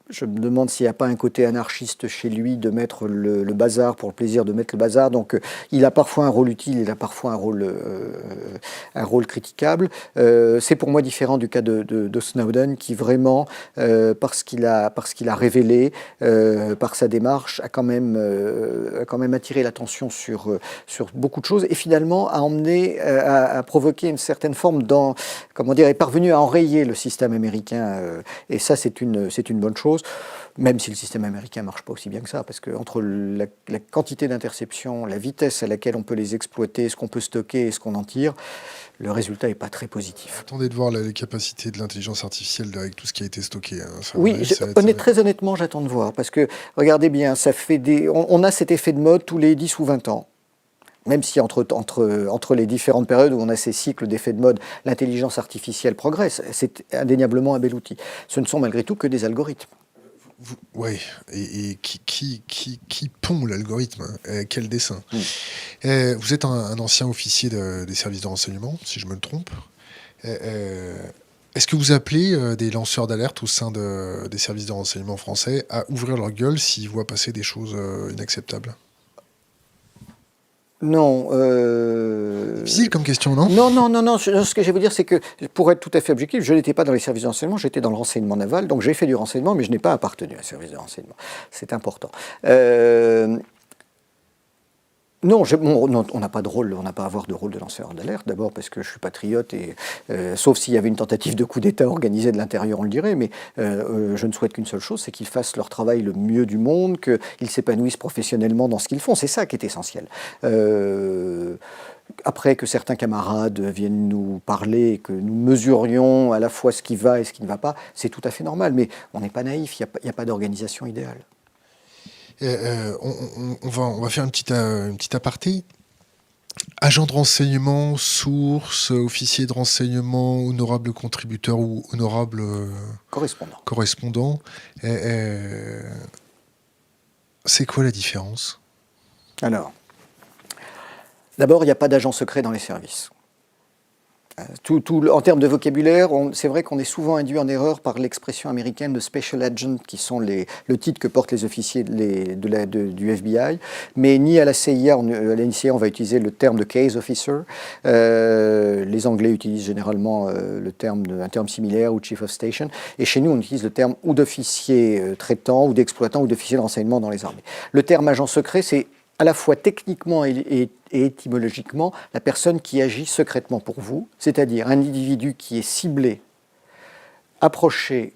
je me demande s'il n'y a pas un côté anarchiste chez lui de mettre le bazar pour le plaisir de mettre le bazar. Donc il a parfois un rôle utile, il a parfois un rôle critiquable. C'est pour moi différent du cas de Snowden qui vraiment, parce qu'il a révélé, par sa démarche, a quand même attiré l'attention sur beaucoup de choses et finalement a emmené, a provoqué une certaine forme est parvenu à enrayer le système américain. Et ça, c'est une bonne chose. Même si le système américain ne marche pas aussi bien que ça, parce que entre la quantité d'interceptions, la vitesse à laquelle on peut les exploiter, ce qu'on peut stocker et ce qu'on en tire, le résultat n'est pas très positif. Attendez de voir les capacités de l'intelligence artificielle avec tout ce qui a été stocké. Très honnêtement, j'attends de voir, parce que, regardez bien, on a cet effet de mode tous les 10 ou 20 ans. Même si entre les différentes périodes où on a ces cycles d'effets de mode, l'intelligence artificielle progresse, c'est indéniablement un bel outil. Ce ne sont malgré tout que des algorithmes. Oui, et qui pond l'algorithme, quel dessin. Vous êtes un ancien officier des services de renseignement, si je me trompe. Est-ce que vous appelez des lanceurs d'alerte au sein des services de renseignement français à ouvrir leur gueule s'ils voient passer des choses inacceptables ? Non. Difficile comme question, non ? Non. Ce que je vais vous dire, c'est que, pour être tout à fait objectif, je n'étais pas dans les services de renseignement, j'étais dans le renseignement naval, donc j'ai fait du renseignement, mais je n'ai pas appartenu à un service de renseignement. C'est important. Non, on n'a pas de rôle, on n'a pas à avoir de rôle de lanceur d'alerte. D'abord parce que je suis patriote et sauf s'il y avait une tentative de coup d'État organisée de l'intérieur, on le dirait. Mais je ne souhaite qu'une seule chose, c'est qu'ils fassent leur travail le mieux du monde, qu'ils s'épanouissent professionnellement dans ce qu'ils font. C'est ça qui est essentiel. Après que certains camarades viennent nous parler, que nous mesurions à la fois ce qui va et ce qui ne va pas, c'est tout à fait normal. Mais on n'est pas naïf. Il n'y a pas d'organisation idéale. On va faire une petite aparté. Agent de renseignement, source, officier de renseignement, honorable contributeur ou honorable correspondant. C'est quoi la différence ? Alors, d'abord, il n'y a pas d'agent secret dans les services. En termes de vocabulaire, c'est vrai qu'on est souvent induit en erreur par l'expression américaine de special agent, qui sont le titre que portent les officiers du FBI, mais ni à la CIA, à la NCA, on va utiliser le terme de case officer. Les Anglais utilisent généralement un terme similaire, ou chief of station, et chez nous, on utilise le terme ou d'officier traitant, ou d'exploitant, ou d'officier de renseignement dans les armées. Le terme agent secret, c'est à la fois techniquement et étymologiquement la personne qui agit secrètement pour vous, c'est-à-dire un individu qui est ciblé, approché,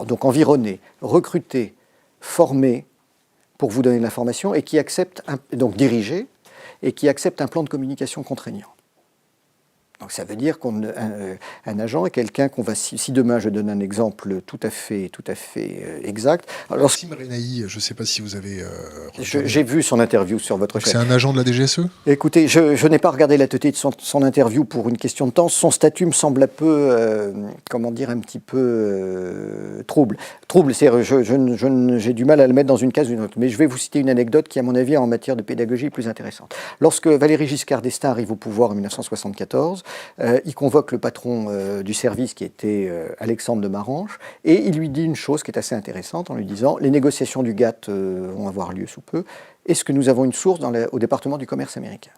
donc environné, recruté, formé pour vous donner de l'information et qui accepte, donc dirigé, et qui accepte un plan de communication contraignant. Donc ça veut dire qu'un agent est quelqu'un qu'on va, si demain je donne un exemple tout à fait exact. Alors, Maxime Renaï, je ne sais pas si vous avez... j'ai vu son interview sur votre chaîne. C'est un agent de la DGSE ? Écoutez, je n'ai pas regardé la totalité de son interview pour une question de temps. Son statut me semble un peu, un petit peu trouble. J'ai du mal à le mettre dans une case ou une autre. Mais je vais vous citer une anecdote qui, à mon avis, en matière de pédagogie, est plus intéressante. Lorsque Valéry Giscard d'Estaing arrive au pouvoir en 1974, il convoque le patron du service qui était Alexandre de Marange et il lui dit une chose qui est assez intéressante en lui disant « Les négociations du GATT vont avoir lieu sous peu. Est-ce que nous avons une source au département du commerce américain ?»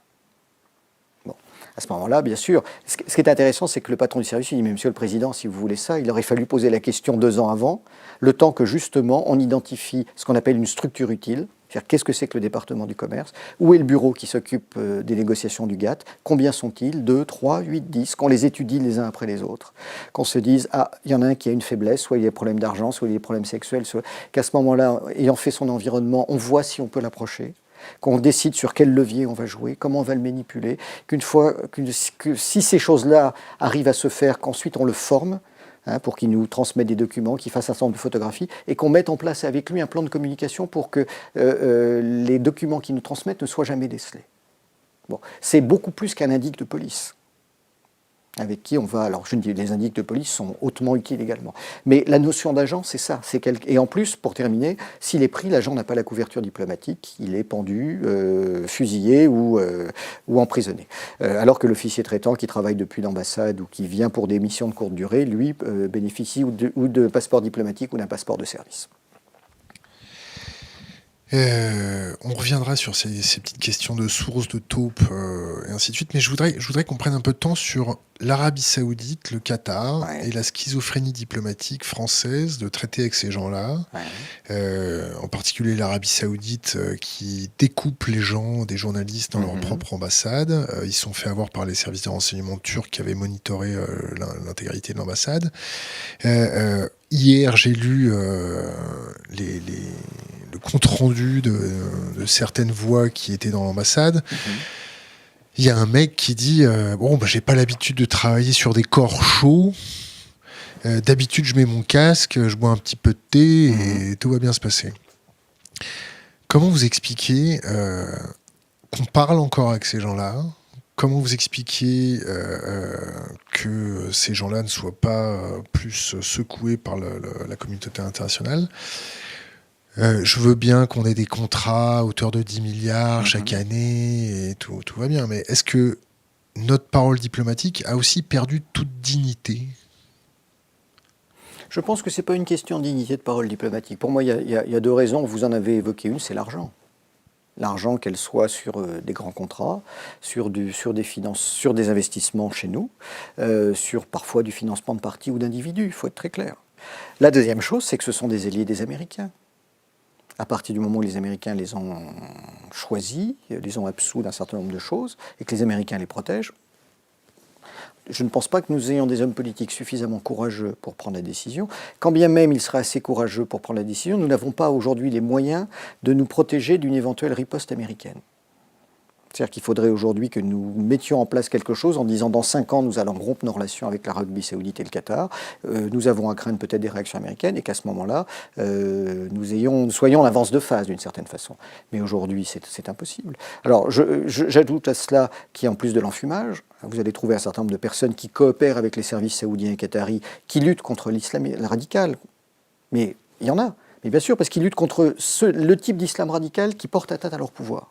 Bon, à ce moment-là, bien sûr, ce qui est intéressant, c'est que le patron du service lui dit « Mais monsieur le président, si vous voulez ça, il aurait fallu poser la question 2 ans avant, le temps que justement on identifie ce qu'on appelle une structure utile. » C'est-à-dire, qu'est-ce que c'est que le département du commerce ? Où est le bureau qui s'occupe des négociations du GATT ? Combien sont-ils ? 2, 3, 8, 10 ? Qu'on les étudie les uns après les autres. Qu'on se dise, il y en a un qui a une faiblesse, soit il y a des problèmes d'argent, soit il y a des problèmes sexuels, qu'à ce moment-là, ayant fait son environnement, on voit si on peut l'approcher, qu'on décide sur quel levier on va jouer, comment on va le manipuler, si ces choses-là arrivent à se faire, qu'ensuite on le forme, pour qu'il nous transmette des documents, qu'il fasse un certain nombre de photographies, et qu'on mette en place avec lui un plan de communication pour que les documents qu'il nous transmettent ne soient jamais décelés. Bon, c'est beaucoup plus qu'un indique de police avec qui on va... Alors, je dis, les indices de police sont hautement utiles également. Mais la notion d'agent, c'est ça. Et en plus, pour terminer, s'il est pris, l'agent n'a pas la couverture diplomatique. Il est pendu, fusillé ou emprisonné. Alors que l'officier traitant qui travaille depuis l'ambassade ou qui vient pour des missions de courte durée, lui, bénéficie ou de passeport diplomatique ou d'un passeport de service. On reviendra sur ces petites questions de sources, de taupes, et ainsi de suite, mais je voudrais qu'on prenne un peu de temps sur l'Arabie Saoudite, le Qatar, Ouais. et la schizophrénie diplomatique française de traiter avec ces gens-là, en particulier l'Arabie Saoudite qui découpe les gens, des journalistes dans leur propre ambassade. Ils se sont fait avoir par les services de renseignement turcs qui avaient monitoré l'intégrité de l'ambassade. Hier, j'ai lu le compte-rendu de certaines voix qui étaient dans l'ambassade. Il y a un mec qui dit bon, j'ai pas l'habitude de travailler sur des corps chauds. D'habitude, je mets mon casque, je bois un petit peu de thé et tout va bien se passer. Comment vous expliquez qu'on parle encore avec ces gens-là ? Comment vous expliquez que ces gens-là ne soient pas plus secoués par la communauté internationale ? Je veux bien qu'on ait des contrats à hauteur de 10 milliards chaque année et tout va bien, mais est-ce que notre parole diplomatique a aussi perdu toute dignité ? Je pense que ce n'est pas une question de dignité de parole diplomatique. Pour moi, il y a deux raisons. Vous en avez évoqué une, c'est l'argent. L'argent, qu'elle soit sur des grands contrats, sur des investissements chez nous, sur parfois du financement de partis ou d'individus, il faut être très clair. La deuxième chose, c'est que ce sont des alliés des Américains. À partir du moment où les Américains les ont choisis, les ont absous d'un certain nombre de choses, et que les Américains les protègent, je ne pense pas que nous ayons des hommes politiques suffisamment courageux pour prendre la décision. Quand bien même ils seraient assez courageux pour prendre la décision, nous n'avons pas aujourd'hui les moyens de nous protéger d'une éventuelle riposte américaine. C'est-à-dire qu'il faudrait aujourd'hui que nous mettions en place quelque chose en disant dans 5 ans, nous allons rompre nos relations avec l'Arabie Saoudite et le Qatar. Nous avons à craindre peut-être des réactions américaines et qu'à ce moment-là, nous soyons en avance de phase d'une certaine façon. Mais aujourd'hui, c'est impossible. Alors, j'ajoute à cela qu'en plus de l'enfumage, vous allez trouver un certain nombre de personnes qui coopèrent avec les services saoudiens et qataris, qui luttent contre l'islam radical. Mais il y en a. Mais bien sûr, parce qu'ils luttent contre le type d'islam radical qui porte atteinte à leur pouvoir.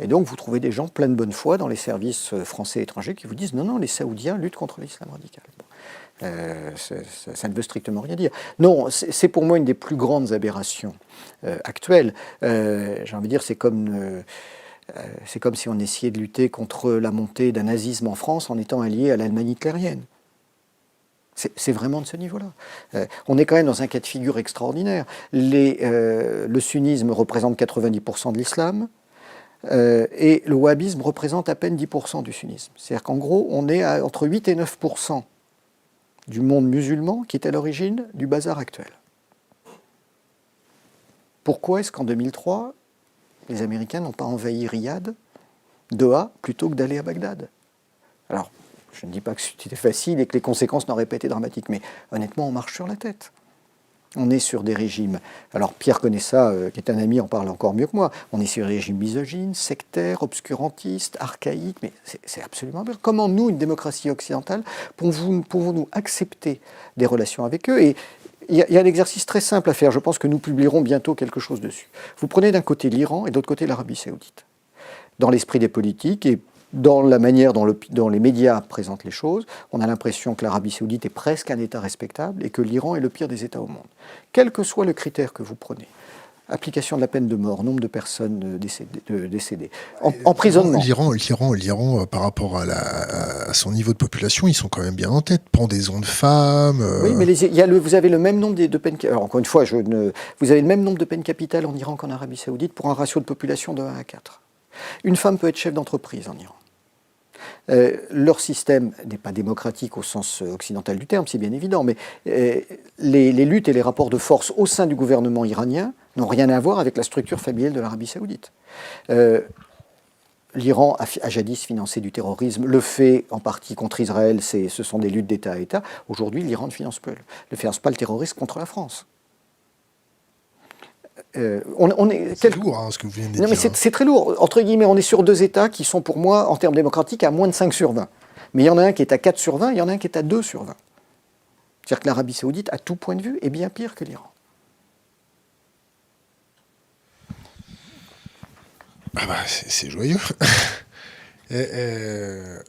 Et donc, vous trouvez des gens pleins de bonne foi dans les services français et étrangers qui vous disent « Non, non, les Saoudiens luttent contre l'islam radical. » Ça ne veut strictement rien dire. Non, c'est pour moi une des plus grandes aberrations actuelles. J'ai envie de dire, c'est comme si on essayait de lutter contre la montée d'un nazisme en France en étant allié à l'Allemagne hitlérienne. C'est vraiment de ce niveau-là. On est quand même dans un cas de figure extraordinaire. Le sunnisme représente 90% de l'islam. Et le wahhabisme représente à peine 10% du sunnisme. C'est-à-dire qu'en gros, on est à entre 8 et 9% du monde musulman qui est à l'origine du bazar actuel. Pourquoi est-ce qu'en 2003, les Américains n'ont pas envahi Riyad, Doha, plutôt que d'aller à Bagdad ? Alors, je ne dis pas que c'était facile et que les conséquences n'auraient pas été dramatiques, mais honnêtement, on marche sur la tête. On est sur des régimes, alors Pierre connaît ça, qui est un ami, en parle encore mieux que moi, on est sur des régimes misogynes, sectaires, obscurantistes, archaïques, mais c'est absolument aberrant. Comment nous, une démocratie occidentale, pouvons-nous accepter des relations avec eux ? Et il y a un exercice très simple à faire, je pense que nous publierons bientôt quelque chose dessus. Vous prenez d'un côté l'Iran et de l'autre côté l'Arabie Saoudite. Dans l'esprit des politiques et dans la manière dont les médias présentent les choses, on a l'impression que l'Arabie Saoudite est presque un État respectable et que l'Iran est le pire des États au monde. Quel que soit le critère que vous prenez, application de la peine de mort, nombre de personnes décédées, emprisonnement. L'Iran, par rapport à son niveau de population, ils sont quand même bien en tête. Pendaison de femmes. Oui, mais vous avez le même nombre de peines. Alors encore une fois, vous avez le même nombre de peines capitales en Iran qu'en Arabie Saoudite pour un ratio de population de 1 à 4. Une femme peut être chef d'entreprise en Iran. Leur système n'est pas démocratique au sens occidental du terme, c'est bien évident, mais les luttes et les rapports de force au sein du gouvernement iranien n'ont rien à voir avec la structure familiale de l'Arabie Saoudite. L'Iran a jadis financé du terrorisme, le fait en partie contre Israël, ce sont des luttes d'État à État. Aujourd'hui, l'Iran ne finance pas le terrorisme contre la France. C'est lourd, hein, ce que vous venez de Non, dire. mais c'est très lourd. Entre guillemets, on est sur deux États qui sont pour moi, en termes démocratiques, à moins de 5 sur 20. Mais il y en a un qui est à 4 sur 20, il y en a un qui est à 2 sur 20. C'est-à-dire que l'Arabie saoudite, à tout point de vue, est bien pire que l'Iran. Ah bah, c'est joyeux.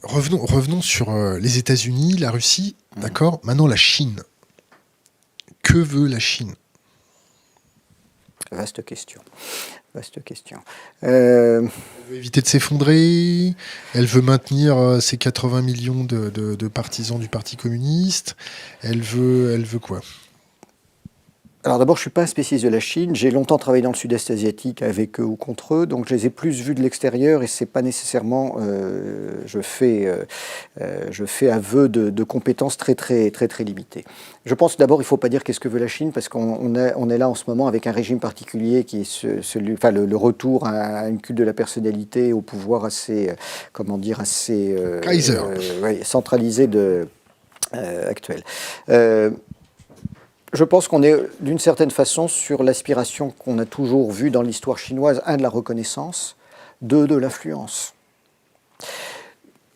Revenons sur les États-Unis, la Russie, d'accord. Maintenant, la Chine. Que veut la Chine? Vaste question. Vaste question. Elle veut éviter de s'effondrer. Elle veut maintenir ses 80 millions de partisans du Parti communiste. Elle veut quoi? Alors d'abord, je ne suis pas un spécialiste de la Chine. J'ai longtemps travaillé dans le sud-est asiatique avec eux ou contre eux, donc je les ai plus vus de l'extérieur et c'est pas nécessairement. Je fais aveu de compétences très limitées. Je pense d'abord, il ne faut pas dire qu'est-ce que veut la Chine parce qu'on est là en ce moment avec un régime particulier qui est le retour à une culte de la personnalité, au pouvoir assez Kaiser. Centralisé actuel. Je pense qu'on est d'une certaine façon sur l'aspiration qu'on a toujours vue dans l'histoire chinoise, de la reconnaissance, de l'influence.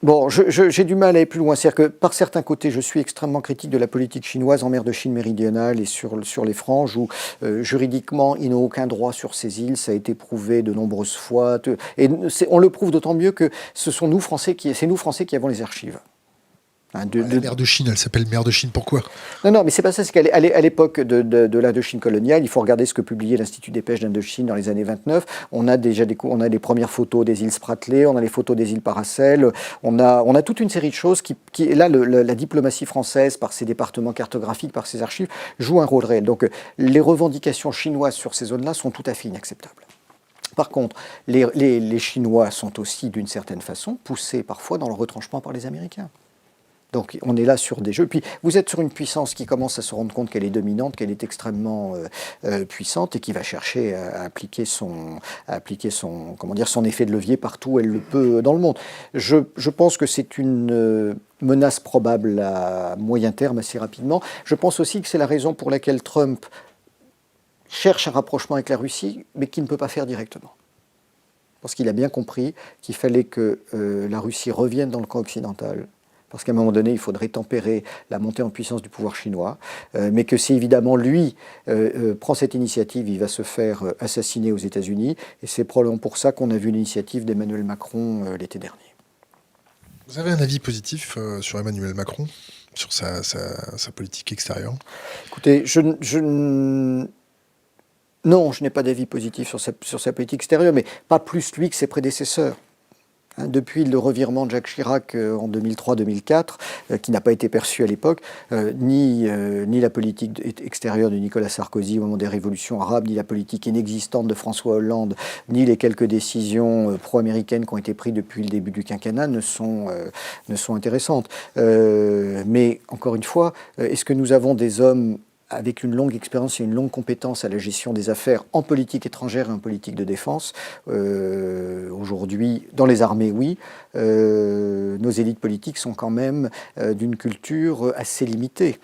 Bon, j'ai du mal à aller plus loin. C'est-à-dire que par certains côtés, je suis extrêmement critique de la politique chinoise en mer de Chine méridionale et sur les franges où juridiquement, ils n'ont aucun droit sur ces îles. Ça a été prouvé de nombreuses fois. Et on le prouve d'autant mieux que c'est nous Français qui avons les archives. La mer de Chine, elle s'appelle mer de Chine, pourquoi? Non, mais c'est pas ça, c'est qu'à l'époque de l'Indochine coloniale, il faut regarder ce que publiait l'Institut des pêches d'Indochine dans les années 29. On a déjà on a les premières photos des îles Spratly, on a les photos des îles Paracel, on a toute une série de choses qui là, la diplomatie française, par ses départements cartographiques, par ses archives, joue un rôle réel. Donc les revendications chinoises sur ces zones-là sont tout à fait inacceptables. Par contre, les Chinois sont aussi, d'une certaine façon, poussés parfois dans le retranchement par les Américains. Donc on est là sur des jeux. Puis vous êtes sur une puissance qui commence à se rendre compte qu'elle est dominante, qu'elle est extrêmement puissante et qui va chercher à appliquer son effet de levier partout où elle le peut dans le monde. Je pense que c'est une menace probable à moyen terme assez rapidement. Je pense aussi que c'est la raison pour laquelle Trump cherche un rapprochement avec la Russie, mais qu'il ne peut pas faire directement. Parce qu'il a bien compris qu'il fallait que la Russie revienne dans le camp occidental. Parce qu'à un moment donné, il faudrait tempérer la montée en puissance du pouvoir chinois, mais que si évidemment lui prend cette initiative, il va se faire assassiner aux États-Unis, et c'est probablement pour ça qu'on a vu l'initiative d'Emmanuel Macron l'été dernier. Vous avez un avis positif sur Emmanuel Macron, sur sa politique extérieure? Écoutez, non, je n'ai pas d'avis positif sur sa politique extérieure, mais pas plus lui que ses prédécesseurs. Depuis le revirement de Jacques Chirac en 2003-2004, qui n'a pas été perçu à l'époque, ni la politique extérieure de Nicolas Sarkozy au moment des révolutions arabes, ni la politique inexistante de François Hollande, ni les quelques décisions pro-américaines qui ont été prises depuis le début du quinquennat ne sont intéressantes. Mais encore une fois, est-ce que nous avons des hommes avec une longue expérience et une longue compétence à la gestion des affaires en politique étrangère et en politique de défense? Aujourd'hui, dans les armées, oui. Nos élites politiques sont quand même d'une culture assez limitée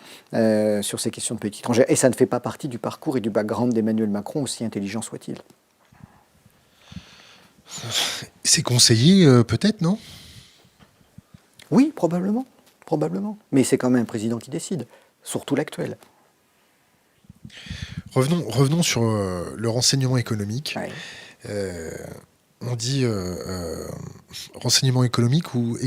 sur ces questions de politique étrangère. Et ça ne fait pas partie du parcours et du background d'Emmanuel Macron, aussi intelligent soit-il. C'est conseillé, peut-être, non? Oui, probablement. Mais c'est quand même un président qui décide, surtout l'actuel. Revenons sur le renseignement économique. Ouais. On dit renseignement économique ou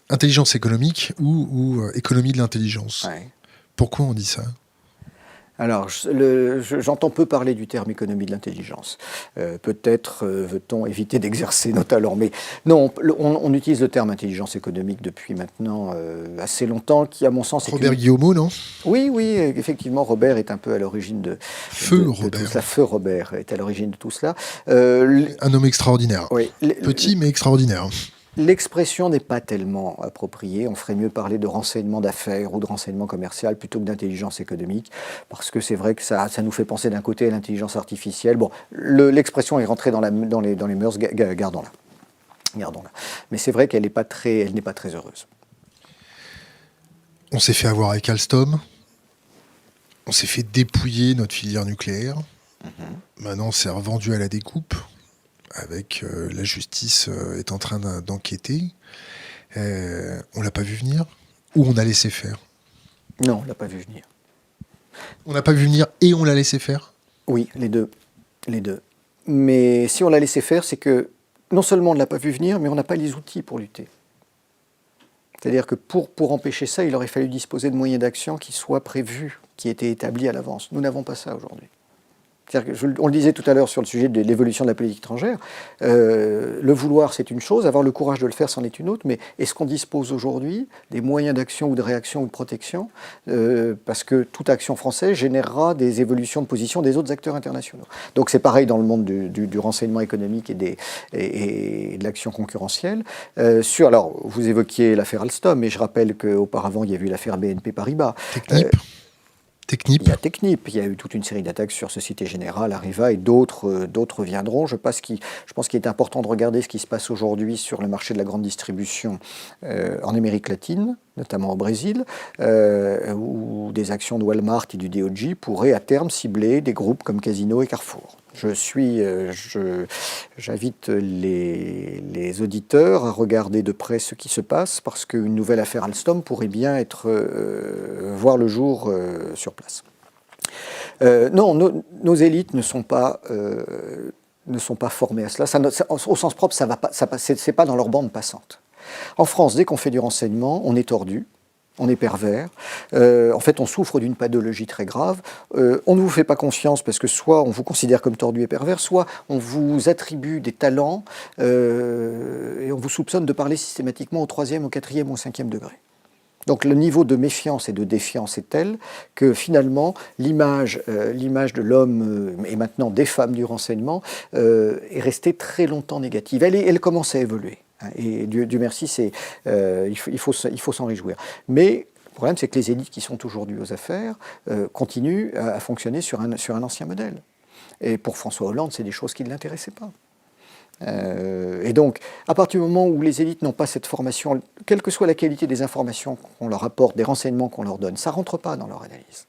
intelligence économique ou économie de l'intelligence. Ouais. Pourquoi on dit ça? Alors, j'entends peu parler du terme économie de l'intelligence. Peut-être veut-on éviter d'exercer nos talents, mais non, on utilise le terme intelligence économique depuis maintenant assez longtemps, qui à mon sens... Robert Guillaumeau, non? Oui, effectivement, Robert est un peu à l'origine de tout cela. Feu Robert est à l'origine de tout cela. Un homme extraordinaire. Oui, Petit, mais extraordinaire. L'expression n'est pas tellement appropriée. On ferait mieux parler de renseignement d'affaires ou de renseignement commercial plutôt que d'intelligence économique, parce que c'est vrai que ça nous fait penser d'un côté à l'intelligence artificielle. Bon, l'expression est rentrée dans les mœurs, gardons-la. Mais c'est vrai qu'elle n'est pas très heureuse. On s'est fait avoir avec Alstom. On s'est fait dépouiller notre filière nucléaire. Maintenant, c'est revendu à la découpe. Avec la justice est en train d'enquêter. On l'a pas vu venir ou on a laissé faire? Non, on ne l'a pas vu venir. On n'a pas vu venir et on l'a laissé faire? Oui, les deux. Les deux. Mais si on l'a laissé faire, c'est que non seulement on ne l'a pas vu venir, mais on n'a pas les outils pour lutter. C'est-à-dire que pour empêcher ça, il aurait fallu disposer de moyens d'action qui soient prévus, qui étaient établis à l'avance. Nous n'avons pas ça aujourd'hui. C'est-à-dire que on le disait tout à l'heure sur le sujet de l'évolution de la politique étrangère, le vouloir c'est une chose, avoir le courage de le faire c'en est une autre, mais est-ce qu'on dispose aujourd'hui des moyens d'action ou de réaction ou de protection, parce que toute action française générera des évolutions de position des autres acteurs internationaux. Donc c'est pareil dans le monde du renseignement économique et de l'action concurrentielle. Alors vous évoquiez l'affaire Alstom, mais je rappelle qu'auparavant il y a eu l'affaire BNP Paribas. Technip. Il y a Technip, il y a eu toute une série d'attaques sur Société Générale, Areva et d'autres viendront. Je pense qu'il est important de regarder ce qui se passe aujourd'hui sur le marché de la grande distribution en Amérique latine, notamment au Brésil, où des actions de Walmart et du DOJ pourraient à terme cibler des groupes comme Casino et Carrefour. J'invite les auditeurs à regarder de près ce qui se passe parce qu'une nouvelle affaire Alstom pourrait bien voir le jour sur place. Non, nos élites ne sont pas formées à cela. Au sens propre, c'est pas dans leur bande passante. En France, dès qu'on fait du renseignement, on est tordu. On est pervers. En fait, on souffre d'une pathologie très grave. On ne vous fait pas confiance parce que soit on vous considère comme tordu et pervers, soit on vous attribue des talents et on vous soupçonne de parler systématiquement au 3e, au 4e ou au 5e degré. Donc le niveau de méfiance et de défiance est tel que finalement l'image de l'homme et maintenant des femmes du renseignement est restée très longtemps négative. Elle commence à évoluer. Et Dieu merci, il faut s'en réjouir. Mais le problème, c'est que les élites qui sont aujourd'hui aux affaires continuent à fonctionner sur un ancien modèle. Et pour François Hollande, c'est des choses qui ne l'intéressaient pas. Et donc, à partir du moment où les élites n'ont pas cette formation, quelle que soit la qualité des informations qu'on leur apporte, des renseignements qu'on leur donne, ça ne rentre pas dans leur analyse.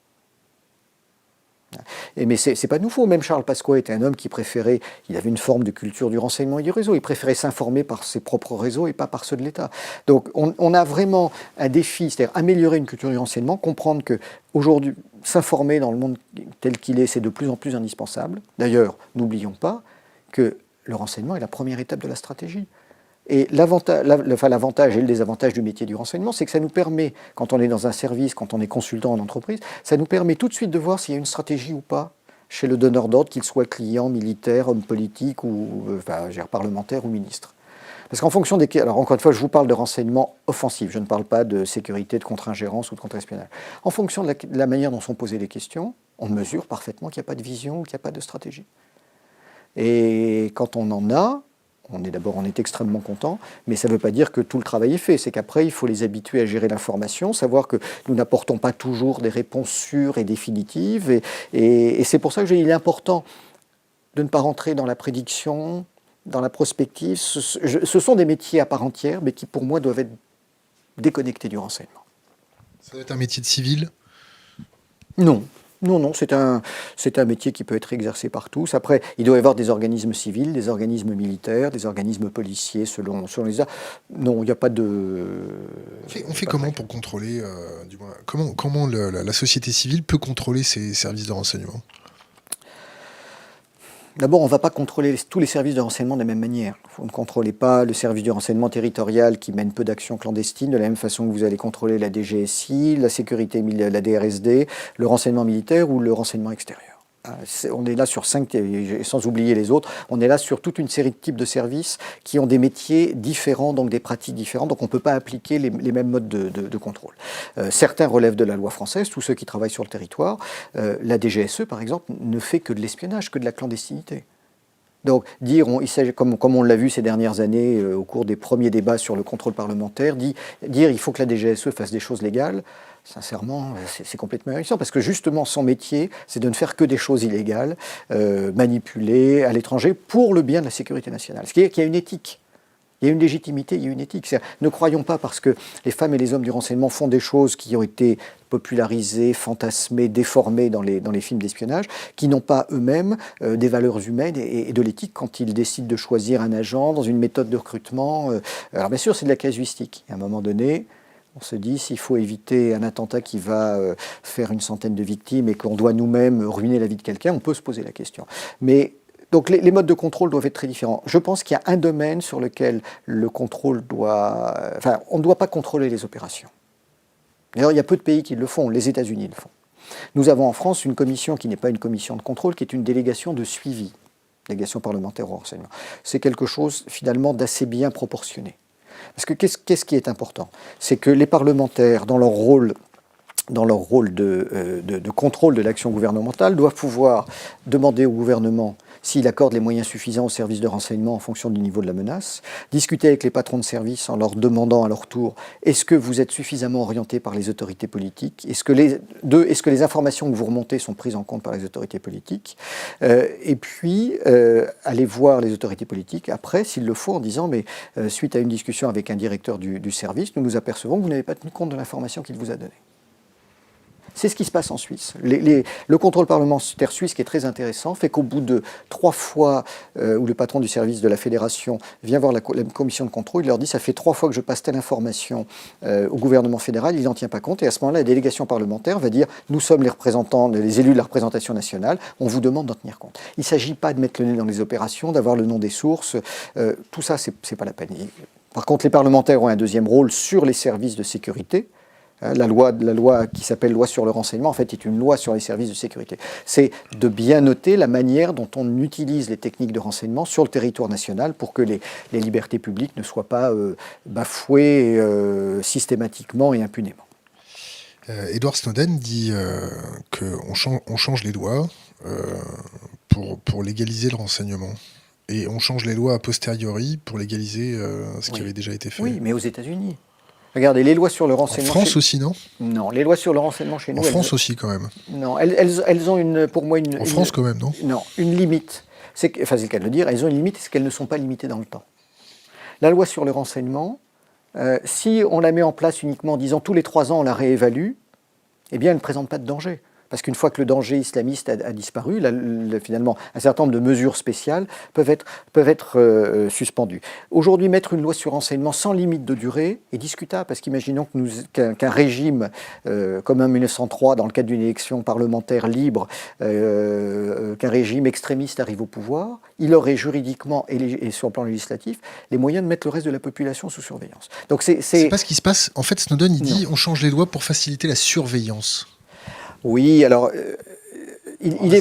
Mais c'est pas nouveau. Même Charles Pasqua était un homme qui préférait, il avait une forme de culture du renseignement et du réseau, il préférait s'informer par ses propres réseaux et pas par ceux de l'État. Donc on a vraiment un défi, c'est-à-dire améliorer une culture du renseignement, comprendre qu'aujourd'hui, s'informer dans le monde tel qu'il est, c'est de plus en plus indispensable. D'ailleurs, n'oublions pas que le renseignement est la première étape de la stratégie. Et l'avantage et le désavantage du métier du renseignement, c'est que ça nous permet, quand on est dans un service, quand on est consultant en entreprise, ça nous permet tout de suite de voir s'il y a une stratégie ou pas chez le donneur d'ordre, qu'il soit client, militaire, homme politique, ou parlementaire ou ministre. Parce qu'en fonction des... Alors encore une fois, je vous parle de renseignement offensif, je ne parle pas de sécurité, de contre-ingérence ou de contre-espionnage. En fonction de la manière dont sont posées les questions, on mesure parfaitement qu'il n'y a pas de vision ou qu'il n'y a pas de stratégie. Et quand on en a, on est extrêmement content, mais ça ne veut pas dire que tout le travail est fait. C'est qu'après, il faut les habituer à gérer l'information, savoir que nous n'apportons pas toujours des réponses sûres et définitives. Et c'est pour ça que il est important de ne pas rentrer dans la prédiction, dans la prospective. Ce sont des métiers à part entière, mais qui, pour moi, doivent être déconnectés du renseignement. Ça doit être un métier de civil? Non. Non, c'est un métier qui peut être exercé par tous. Après, il doit y avoir des organismes civils, des organismes militaires, des organismes policiers selon les États. Non, il n'y a pas de... On fait comment pour contrôler, comment la société civile peut contrôler ces services de renseignement? D'abord, on ne va pas contrôler tous les services de renseignement de la même manière. Vous ne contrôlez pas le service de renseignement territorial qui mène peu d'actions clandestines, de la même façon que vous allez contrôler la DGSI, la sécurité, la DRSD, le renseignement militaire ou le renseignement extérieur. On est là sur 5, sans oublier les autres, on est là sur toute une série de types de services qui ont des métiers différents, donc des pratiques différentes, donc on ne peut pas appliquer les mêmes modes de contrôle. Certains relèvent de la loi française, tous ceux qui travaillent sur le territoire. La DGSE, par exemple, ne fait que de l'espionnage, que de la clandestinité. Donc, comme on l'a vu ces dernières années au cours des premiers débats sur le contrôle parlementaire, dire il faut que la DGSE fasse des choses légales, sincèrement, c'est complètement ahurissant, parce que justement, son métier, c'est de ne faire que des choses illégales, manipulées à l'étranger, pour le bien de la sécurité nationale. Ce qui est qu'il y a une éthique. Il y a une légitimité, il y a une éthique. Ne croyons pas parce que les femmes et les hommes du renseignement font des choses qui ont été popularisées, fantasmées, déformées dans les films d'espionnage, qui n'ont pas eux-mêmes des valeurs humaines et de l'éthique quand ils décident de choisir un agent dans une méthode de recrutement. Alors bien sûr, c'est de la casuistique. À un moment donné, on se dit, s'il faut éviter un attentat qui va faire une centaine de victimes et qu'on doit nous-mêmes ruiner la vie de quelqu'un, on peut se poser la question. Mais donc les modes de contrôle doivent être très différents. Je pense qu'il y a un domaine sur lequel le contrôle doit... Enfin, on ne doit pas contrôler les opérations. D'ailleurs, il y a peu de pays qui le font. Les États-Unis le font. Nous avons en France une commission qui n'est pas une commission de contrôle, qui est une délégation de suivi, délégation parlementaire au renseignement. C'est quelque chose finalement d'assez bien proportionné. Parce que qu'est-ce qui est important? C'est que les parlementaires, dans leur rôle de contrôle de l'action gouvernementale, doivent pouvoir demander au gouvernement s'il accorde les moyens suffisants aux services de renseignement en fonction du niveau de la menace, discuter avec les patrons de service en leur demandant à leur tour est-ce que vous êtes suffisamment orientés par les autorités politiques, est-ce que les informations que vous remontez sont prises en compte par les autorités politiques, et puis aller voir les autorités politiques après, s'il le faut, en disant mais suite à une discussion avec un directeur du service, nous apercevons que vous n'avez pas tenu compte de l'information qu'il vous a donnée. C'est ce qui se passe en Suisse. Le contrôle parlementaire suisse, qui est très intéressant, fait qu'au bout de 3 fois où le patron du service de la fédération vient voir la commission de contrôle, il leur dit « ça fait 3 fois que je passe telle information au gouvernement fédéral, il n'en tient pas compte ». Et à ce moment-là, la délégation parlementaire va dire « nous sommes les représentants, les élus de la représentation nationale, on vous demande d'en tenir compte ». Il ne s'agit pas de mettre le nez dans les opérations, d'avoir le nom des sources, tout ça, c'est pas la peine. Par contre, les parlementaires ont un deuxième rôle sur les services de sécurité. La loi qui s'appelle loi sur le renseignement, en fait, est une loi sur les services de sécurité. C'est de bien noter la manière dont on utilise les techniques de renseignement sur le territoire national pour que les libertés publiques ne soient pas bafouées systématiquement et impunément. Edward Snowden dit qu'on change les lois pour légaliser le renseignement. Et on change les lois a posteriori pour légaliser ce qui avait déjà été fait. Oui, mais aux États-Unis. Regardez, les lois sur le renseignement... En France aussi, non? Non, les lois sur le renseignement chez nous... En France aussi, quand même. Non, elles ont pour moi une... En France, quand même, non? Non, une limite. C'est le cas de le dire, elles ont une limite, c'est qu'elles ne sont pas limitées dans le temps. La loi sur le renseignement, si on la met en place uniquement en disant tous les 3 ans on la réévalue, eh bien elle ne présente pas de danger. Parce qu'une fois que le danger islamiste a disparu, finalement, un certain nombre de mesures spéciales peuvent être suspendues. Aujourd'hui, mettre une loi sur renseignement sans limite de durée est discutable, parce qu'imaginons qu'un régime comme en 1903, dans le cadre d'une élection parlementaire libre, qu'un régime extrémiste arrive au pouvoir, il aurait juridiquement et sur le plan législatif les moyens de mettre le reste de la population sous surveillance. Donc c'est pas ce qui se passe. En fait, Snowden, il dit on change les lois pour faciliter la surveillance. Oui, alors...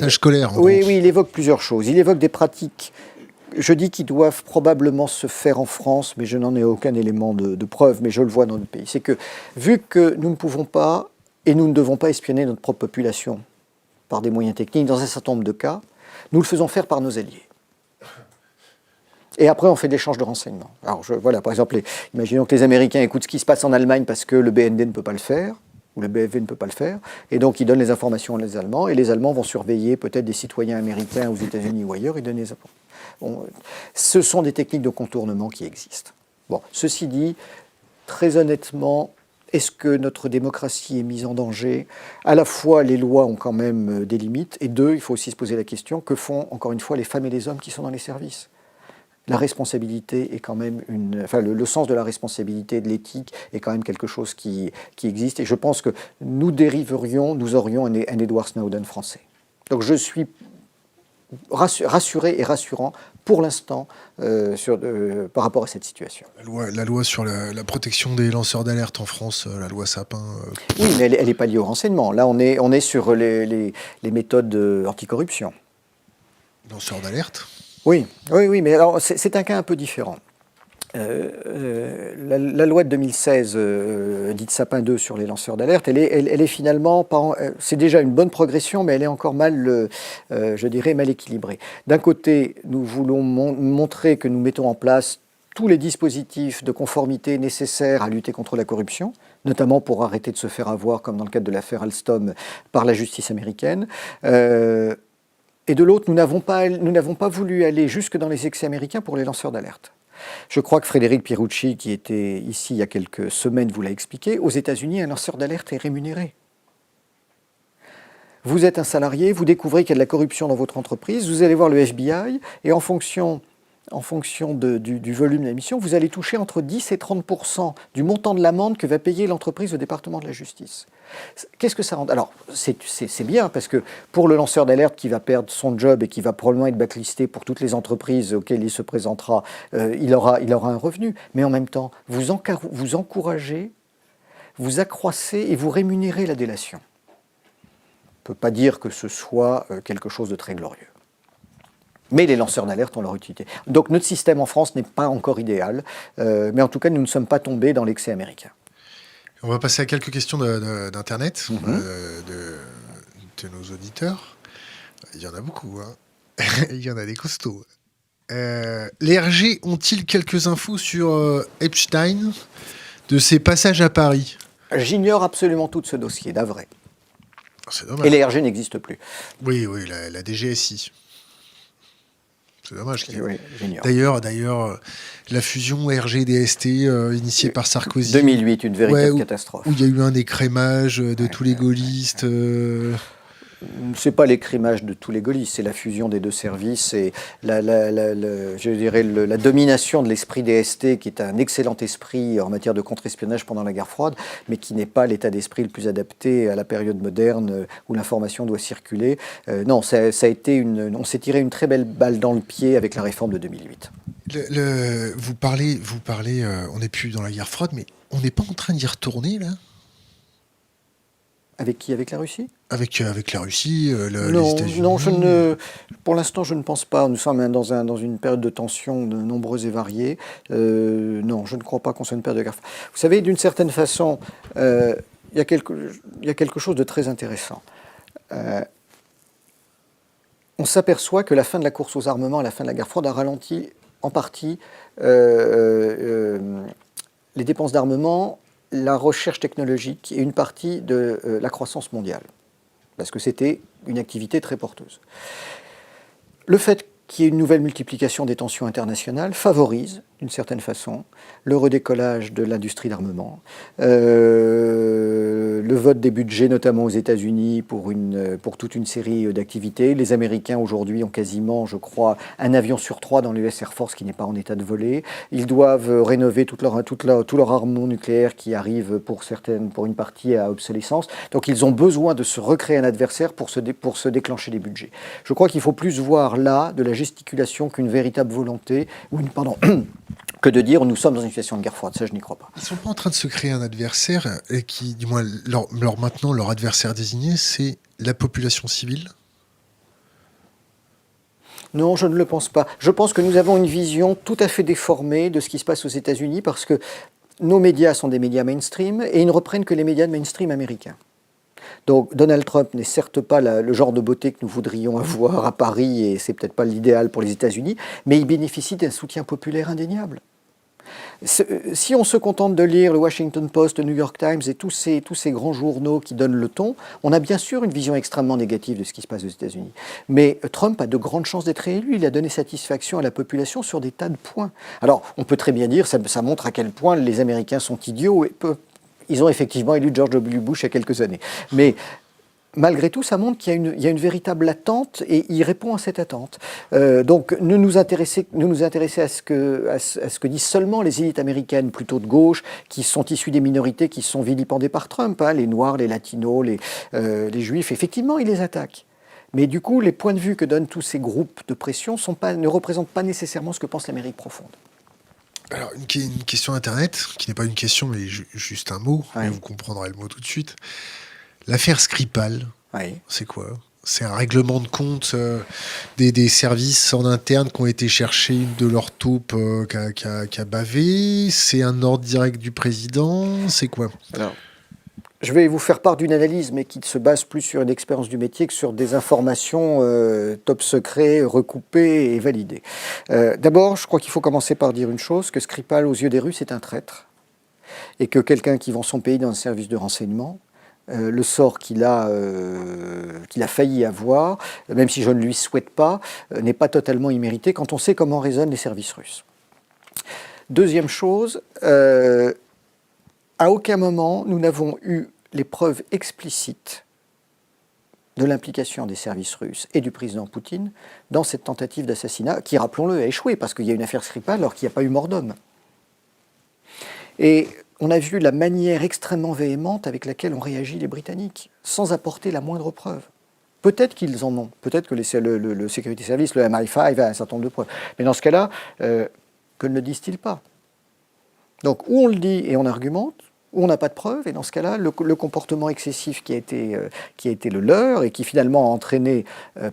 scolaire. Oui, il évoque plusieurs choses. Il évoque des pratiques, je dis qu'ils doivent probablement se faire en France, mais je n'en ai aucun élément de preuve, mais je le vois dans notre pays. C'est que, vu que nous ne pouvons pas, et nous ne devons pas espionner notre propre population par des moyens techniques, dans un certain nombre de cas, nous le faisons faire par nos alliés. Et après, on fait de l'échange de renseignements. Alors, voilà, par exemple, imaginons que les Américains écoutent ce qui se passe en Allemagne parce que le BND ne peut pas le faire, ou le BFV ne peut pas le faire, et donc ils donnent les informations aux Allemands, et les Allemands vont surveiller peut-être des citoyens américains aux États-Unis ou ailleurs, et donner les informations. Ce sont des techniques de contournement qui existent. Bon, ceci dit, très honnêtement, est-ce que notre démocratie est mise en danger? À la fois, les lois ont quand même des limites, et 2, il faut aussi se poser la question, que font, encore une fois, les femmes et les hommes qui sont dans les services? La responsabilité est quand même le sens de la responsabilité, de l'éthique est quand même quelque chose qui existe. Et je pense que nous aurions un Edward Snowden français. Donc je suis rassuré et rassurant pour l'instant par rapport à cette situation. La loi sur la protection des lanceurs d'alerte en France, la loi Sapin... Oui, mais elle n'est pas liée au renseignement. Là, on est sur les méthodes anticorruption. Lanceurs d'alerte? Oui, mais alors c'est un cas un peu différent. La loi de 2016, dite Sapin 2 sur les lanceurs d'alerte, elle est finalement, c'est déjà une bonne progression, mais elle est encore mal équilibrée. D'un côté, nous voulons montrer que nous mettons en place tous les dispositifs de conformité nécessaires à lutter contre la corruption, notamment pour arrêter de se faire avoir, comme dans le cadre de l'affaire Alstom, par la justice américaine. Et de l'autre, nous n'avons pas voulu aller jusque dans les excès américains pour les lanceurs d'alerte. Je crois que Frédéric Pierucci, qui était ici il y a quelques semaines, vous l'a expliqué. Aux États-Unis, un lanceur d'alerte est rémunéré. Vous êtes un salarié, vous découvrez qu'il y a de la corruption dans votre entreprise, vous allez voir le FBI, et en fonction du volume de la mission, vous allez toucher entre 10 et 30% du montant de l'amende que va payer l'entreprise au département de la justice. Qu'est-ce que ça rend? Alors, c'est bien, parce que pour le lanceur d'alerte qui va perdre son job et qui va probablement être blacklisté pour toutes les entreprises auxquelles il se présentera, il aura un revenu. Mais en même temps, vous encouragez, vous accroissez et vous rémunérez la délation. On ne peut pas dire que ce soit quelque chose de très glorieux. Mais les lanceurs d'alerte ont leur utilité. Donc notre système en France n'est pas encore idéal, mais en tout cas, nous ne sommes pas tombés dans l'excès américain. On va passer à quelques questions d'Internet, de nos auditeurs. Il y en a beaucoup, hein. Il y en a des costauds. Les RG ont-ils quelques infos sur Epstein, de ses passages à Paris? J'ignore absolument tout de ce dossier, d'avril. C'est dommage. Et les RG n'existent plus. Oui, la DGSI. C'est dommage. Oui, j'ignore. D'ailleurs, la fusion RG-DST initiée par Sarkozy. 2008, une véritable catastrophe. Où il y a eu un écrémage de tous les gaullistes. C'est pas l'écrémage de tous les gaullistes, c'est la fusion des deux services et la domination de l'esprit DST, qui est un excellent esprit en matière de contre-espionnage pendant la guerre froide, mais qui n'est pas l'état d'esprit le plus adapté à la période moderne où l'information doit circuler. Non, ça a été on s'est tiré une très belle balle dans le pied avec la réforme de 2008. Vous parlez, on n'est plus dans la guerre froide, mais on n'est pas en train d'y retourner, là? Avec qui? Avec la Russie? Avec la Russie, les États-Unis. Non, pour l'instant, je ne pense pas. Nous sommes dans une période de tensions nombreuses et variées. Non, je ne crois pas qu'on soit une période de guerre. Vous savez, d'une certaine façon, il y a quelque chose de très intéressant. On s'aperçoit que la fin de la course aux armements, la fin de la guerre froide, a ralenti en partie les dépenses d'armement, la recherche technologique et une partie de la croissance mondiale, parce que c'était une activité très porteuse. Le fait qu'il y ait une nouvelle multiplication des tensions internationales favorise, d'une certaine façon, le redécollage de l'industrie d'armement, le vote des budgets, notamment aux États-Unis, pour toute une série d'activités. Les Américains, aujourd'hui, ont quasiment, je crois, un avion sur 3 dans l'US Air Force qui n'est pas en état de voler. Ils doivent rénover tout leur armement nucléaire qui arrive pour une partie à obsolescence. Donc ils ont besoin de se recréer un adversaire pour se déclencher les budgets. Je crois qu'il faut plus voir là de la gesticulation qu'une véritable volonté, que de dire nous sommes dans une situation de guerre froide. Ça, je n'y crois pas. Ils ne sont pas en train de se créer un adversaire et qui, du moins, maintenant, leur adversaire désigné, c'est la population civile? Non, je ne le pense pas. Je pense que nous avons une vision tout à fait déformée de ce qui se passe aux États-Unis parce que nos médias sont des médias mainstream et ils ne reprennent que les médias de mainstream américains. Donc Donald Trump n'est certes pas le genre de beauté que nous voudrions avoir à Paris, et c'est peut-être pas l'idéal pour les États-Unis, mais il bénéficie d'un soutien populaire indéniable. Si on se contente de lire le Washington Post, le New York Times et tous ces grands journaux qui donnent le ton, on a bien sûr une vision extrêmement négative de ce qui se passe aux États-Unis. Mais Trump a de grandes chances d'être réélu. Il a donné satisfaction à la population sur des tas de points. Alors, on peut très bien dire, ça montre à quel point les Américains sont idiots. Ils ont effectivement élu George W. Bush il y a quelques années. Mais malgré tout, ça montre qu'il y a une véritable attente et il répond à cette attente. Donc, nous intéresser à ce que disent seulement les élites américaines, plutôt de gauche, qui sont issues des minorités qui sont vilipendées par Trump, hein, les Noirs, les Latinos, les Juifs. Effectivement, il les attaque. Mais du coup, les points de vue que donnent tous ces groupes de pression ne représentent pas nécessairement ce que pense l'Amérique profonde. Alors, une question Internet, qui n'est pas une question, mais juste un mot, oui. Et vous comprendrez le mot tout de suite. L'affaire Skripal, oui. C'est quoi? C'est un règlement de compte des services en interne qui ont été chercher une de leurs taupes qui a bavé? C'est un ordre direct du président? C'est quoi? Alors, je vais vous faire part d'une analyse, mais qui se base plus sur une expérience du métier que sur des informations top secret, recoupées et validées. D'abord, je crois qu'il faut commencer par dire une chose, que Skripal, aux yeux des Russes, est un traître. Et que quelqu'un qui vend son pays dans un service de renseignement, le sort qu'il a failli avoir, même si je ne lui souhaite pas, n'est pas totalement immérité quand on sait comment raisonnent les services russes. Deuxième chose, à aucun moment nous n'avons eu les preuves explicites de l'implication des services russes et du président Poutine dans cette tentative d'assassinat qui, rappelons-le, a échoué parce qu'il y a une affaire Skripal alors qu'il n'y a pas eu mort d'homme. Et on a vu la manière extrêmement véhémente avec laquelle ont réagi les Britanniques, sans apporter la moindre preuve. Peut-être qu'ils en ont, peut-être que le Security Service, le MI5 a un certain nombre de preuves. Mais dans ce cas-là, que ne disent-ils pas? Donc, ou on le dit et on argumente, ou on n'a pas de preuves, et dans ce cas-là, le comportement excessif qui a été le leur, et qui finalement a entraîné,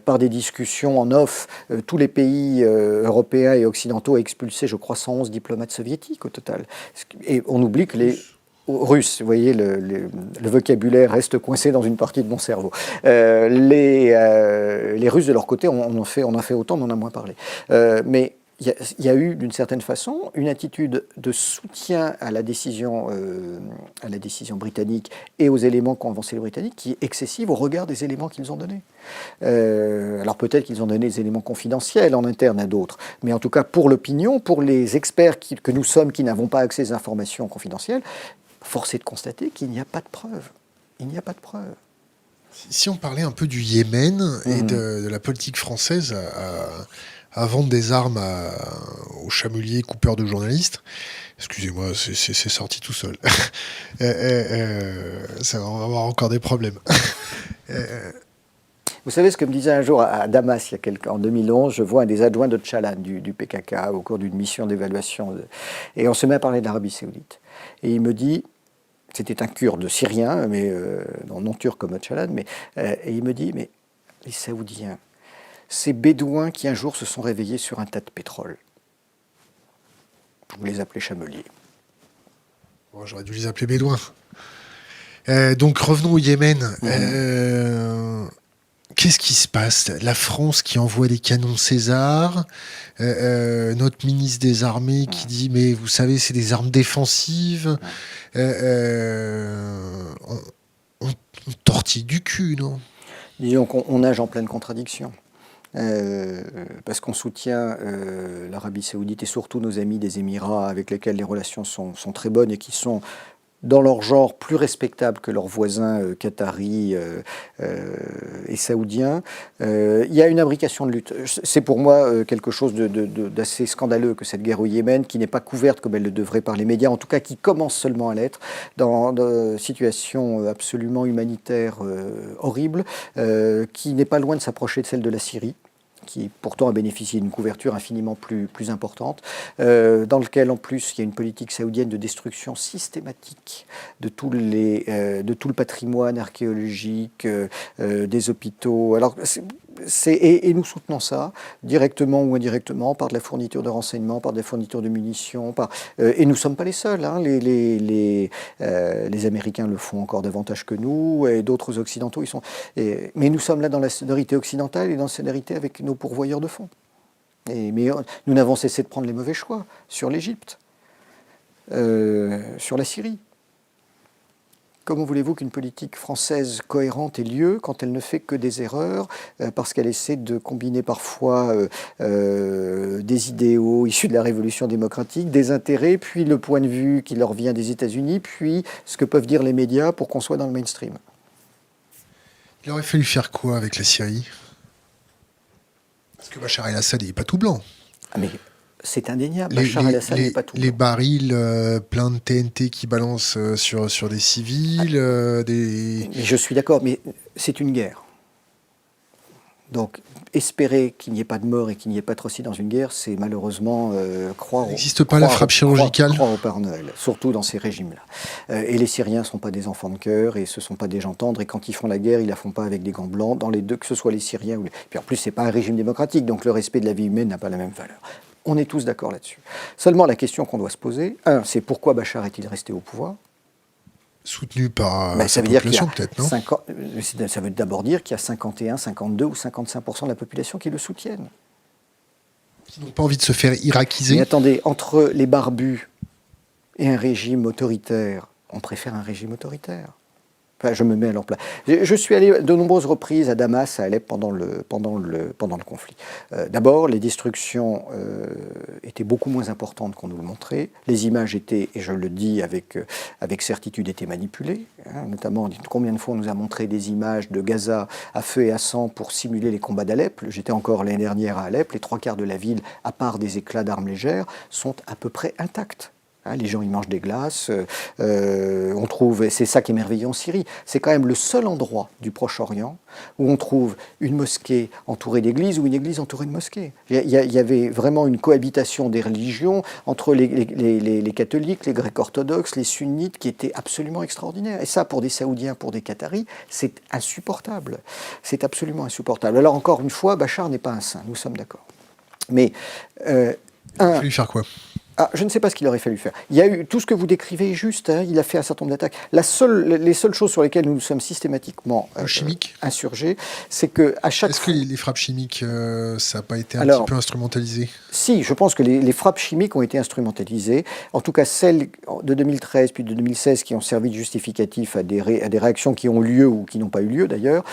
par des discussions en off, tous les pays européens et occidentaux à expulser, je crois, 111 diplomates soviétiques au total. Et on oublie que les Russes, vous voyez, le vocabulaire reste coincé dans une partie de mon cerveau. Les Russes, de leur côté, on en fait autant, on en a moins parlé. Mais il y a eu, d'une certaine façon, une attitude de soutien à la décision britannique et aux éléments qu'ont avancés les Britanniques qui est excessive au regard des éléments qu'ils ont donnés. Alors peut-être qu'ils ont donné des éléments confidentiels en interne à d'autres, mais en tout cas pour l'opinion, pour les experts que nous sommes qui n'avons pas accès aux informations confidentielles, force est de constater qu'il n'y a pas de preuves. Il n'y a pas de preuves. Si on parlait un peu du Yémen et de la politique française à vendre des armes aux chameliers coupeurs de journalistes. Excusez-moi, c'est sorti tout seul. Ça va avoir encore des problèmes. Vous savez ce que me disait un jour à Damas, en 2011, je vois un des adjoints de Tchalan du PKK au cours d'une mission d'évaluation. Et on se met à parler de l'Arabie Saoudite. Et il me dit, c'était un Kurde syrien, mais non turc comme Tchalan, et il me dit, mais les Saoudiens, ces bédouins qui un jour se sont réveillés sur un tas de pétrole. Je vous les appelais chameliers. Bon, j'aurais dû les appeler bédouins. Donc revenons au Yémen. Qu'est-ce qui se passe? La France qui envoie des canons César, notre ministre des Armées qui dit mais vous savez c'est des armes défensives. On tortille du cul, non? Disons qu'on nage en pleine contradiction. Parce qu'on soutient l'Arabie Saoudite et surtout nos amis des Émirats avec lesquels les relations sont très bonnes et qui sont dans leur genre plus respectables que leurs voisins qataris et saoudiens. Il y a une imbrication de lutte. C'est pour moi quelque chose d'assez scandaleux que cette guerre au Yémen, qui n'est pas couverte comme elle le devrait par les médias, en tout cas qui commence seulement à l'être, dans une situation absolument humanitaire horrible, qui n'est pas loin de s'approcher de celle de la Syrie, qui pourtant a bénéficié d'une couverture infiniment plus importante, dans lequel en plus il y a une politique saoudienne de destruction systématique de tout le patrimoine archéologique, des hôpitaux. Alors, et nous soutenons ça, directement ou indirectement, par de la fourniture de renseignements, par de la fourniture de munitions. Et nous ne sommes pas les seuls. Hein. Les Américains le font encore davantage que nous, et d'autres Occidentaux. Mais nous sommes là dans la solidarité occidentale et dans la solidarité avec nos pourvoyeurs de fonds. Mais nous n'avons cessé de prendre les mauvais choix sur l'Égypte, sur la Syrie. Comment voulez-vous qu'une politique française cohérente ait lieu quand elle ne fait que des erreurs, parce qu'elle essaie de combiner parfois des idéaux issus de la révolution démocratique, des intérêts, puis le point de vue qui leur vient des États-Unis, puis ce que peuvent dire les médias pour qu'on soit dans le mainstream. Il aurait fallu faire quoi avec la Syrie? Parce que Bachar el-Assad n'est pas tout blanc. Ah mais c'est indéniable, Bachar el-Assad n'est pas tout blanc. Les barils pleins de TNT qui balancent sur des civils, Je suis d'accord, mais c'est une guerre. Donc, espérer qu'il n'y ait pas de mort et qu'il n'y ait pas de atrocité dans une guerre, c'est malheureusement croire... Il n'existe pas la frappe chirurgicale. Croire au Père Noël, surtout dans ces régimes-là. Et les Syriens ne sont pas des enfants de cœur et ce ne sont pas des gens tendres. Et quand ils font la guerre, ils ne la font pas avec des gants blancs, dans les deux, que ce soit les Syriens ou les... Puis en plus, ce n'est pas un régime démocratique, donc le respect de la vie humaine n'a pas la même valeur. On est tous d'accord là-dessus. Seulement, la question qu'on doit se poser, c'est pourquoi Bachar est-il resté au pouvoir ? Soutenu par sa population, peut-être, non ? Ça veut d'abord dire qu'il y a 51, 52 ou 55% de la population qui le soutiennent. Qui n'ont pas envie de se faire irakiser. Mais attendez, entre les barbus et un régime autoritaire, on préfère un régime autoritaire. Enfin, je me mets à leur place. Je suis allé de nombreuses reprises à Damas, à Alep, pendant le conflit. D'abord, les destructions étaient beaucoup moins importantes qu'on nous le montrait. Les images étaient, et je le dis avec certitude, étaient manipulées. Hein, notamment, combien de fois on nous a montré des images de Gaza à feu et à sang pour simuler les combats d'Alep. J'étais encore l'année dernière à Alep. Les 3/4 de la ville, à part des éclats d'armes légères, sont à peu près intactes. Hein, les gens, ils mangent des glaces. On trouve, et c'est ça qui est merveilleux en Syrie, c'est quand même le seul endroit du Proche-Orient où on trouve une mosquée entourée d'églises ou une église entourée de mosquées. Il y avait vraiment une cohabitation des religions entre les catholiques, les grecs orthodoxes, les sunnites, qui était absolument extraordinaire. Et ça, pour des Saoudiens, pour des Qataris, c'est insupportable. C'est absolument insupportable. Alors encore une fois, Bachar n'est pas un saint, nous sommes d'accord. Mais Il va lui faire quoi? Je ne sais pas ce qu'il aurait fallu faire. Il y a eu tout ce que vous décrivez est juste. Hein, il a fait un certain nombre d'attaques. Les seules choses sur lesquelles nous nous sommes systématiquement insurgés, c'est que à chaque fois... Est-ce que les frappes chimiques, ça n'a pas été un petit peu instrumentalisé? Si, je pense que les frappes chimiques ont été instrumentalisées. En tout cas, celles de 2013 puis de 2016 qui ont servi de justificatif à des réactions qui ont eu lieu ou qui n'ont pas eu lieu d'ailleurs,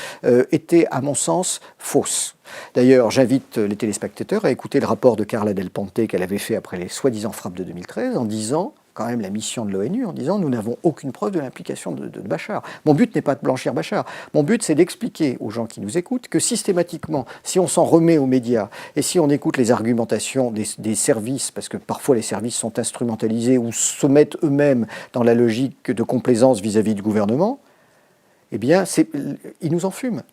étaient, à mon sens, fausses. D'ailleurs, j'invite les téléspectateurs à écouter le rapport de Carla Del Ponte qu'elle avait fait après les soi-disant frappes de 2013 en disant, quand même la mission de l'ONU, en disant nous n'avons aucune preuve de l'implication de Bachar. Mon but n'est pas de blanchir Bachar. Mon but, c'est d'expliquer aux gens qui nous écoutent que systématiquement, si on s'en remet aux médias et si on écoute les argumentations des services, parce que parfois les services sont instrumentalisés ou se mettent eux-mêmes dans la logique de complaisance vis-à-vis du gouvernement, eh bien, ils nous en fument.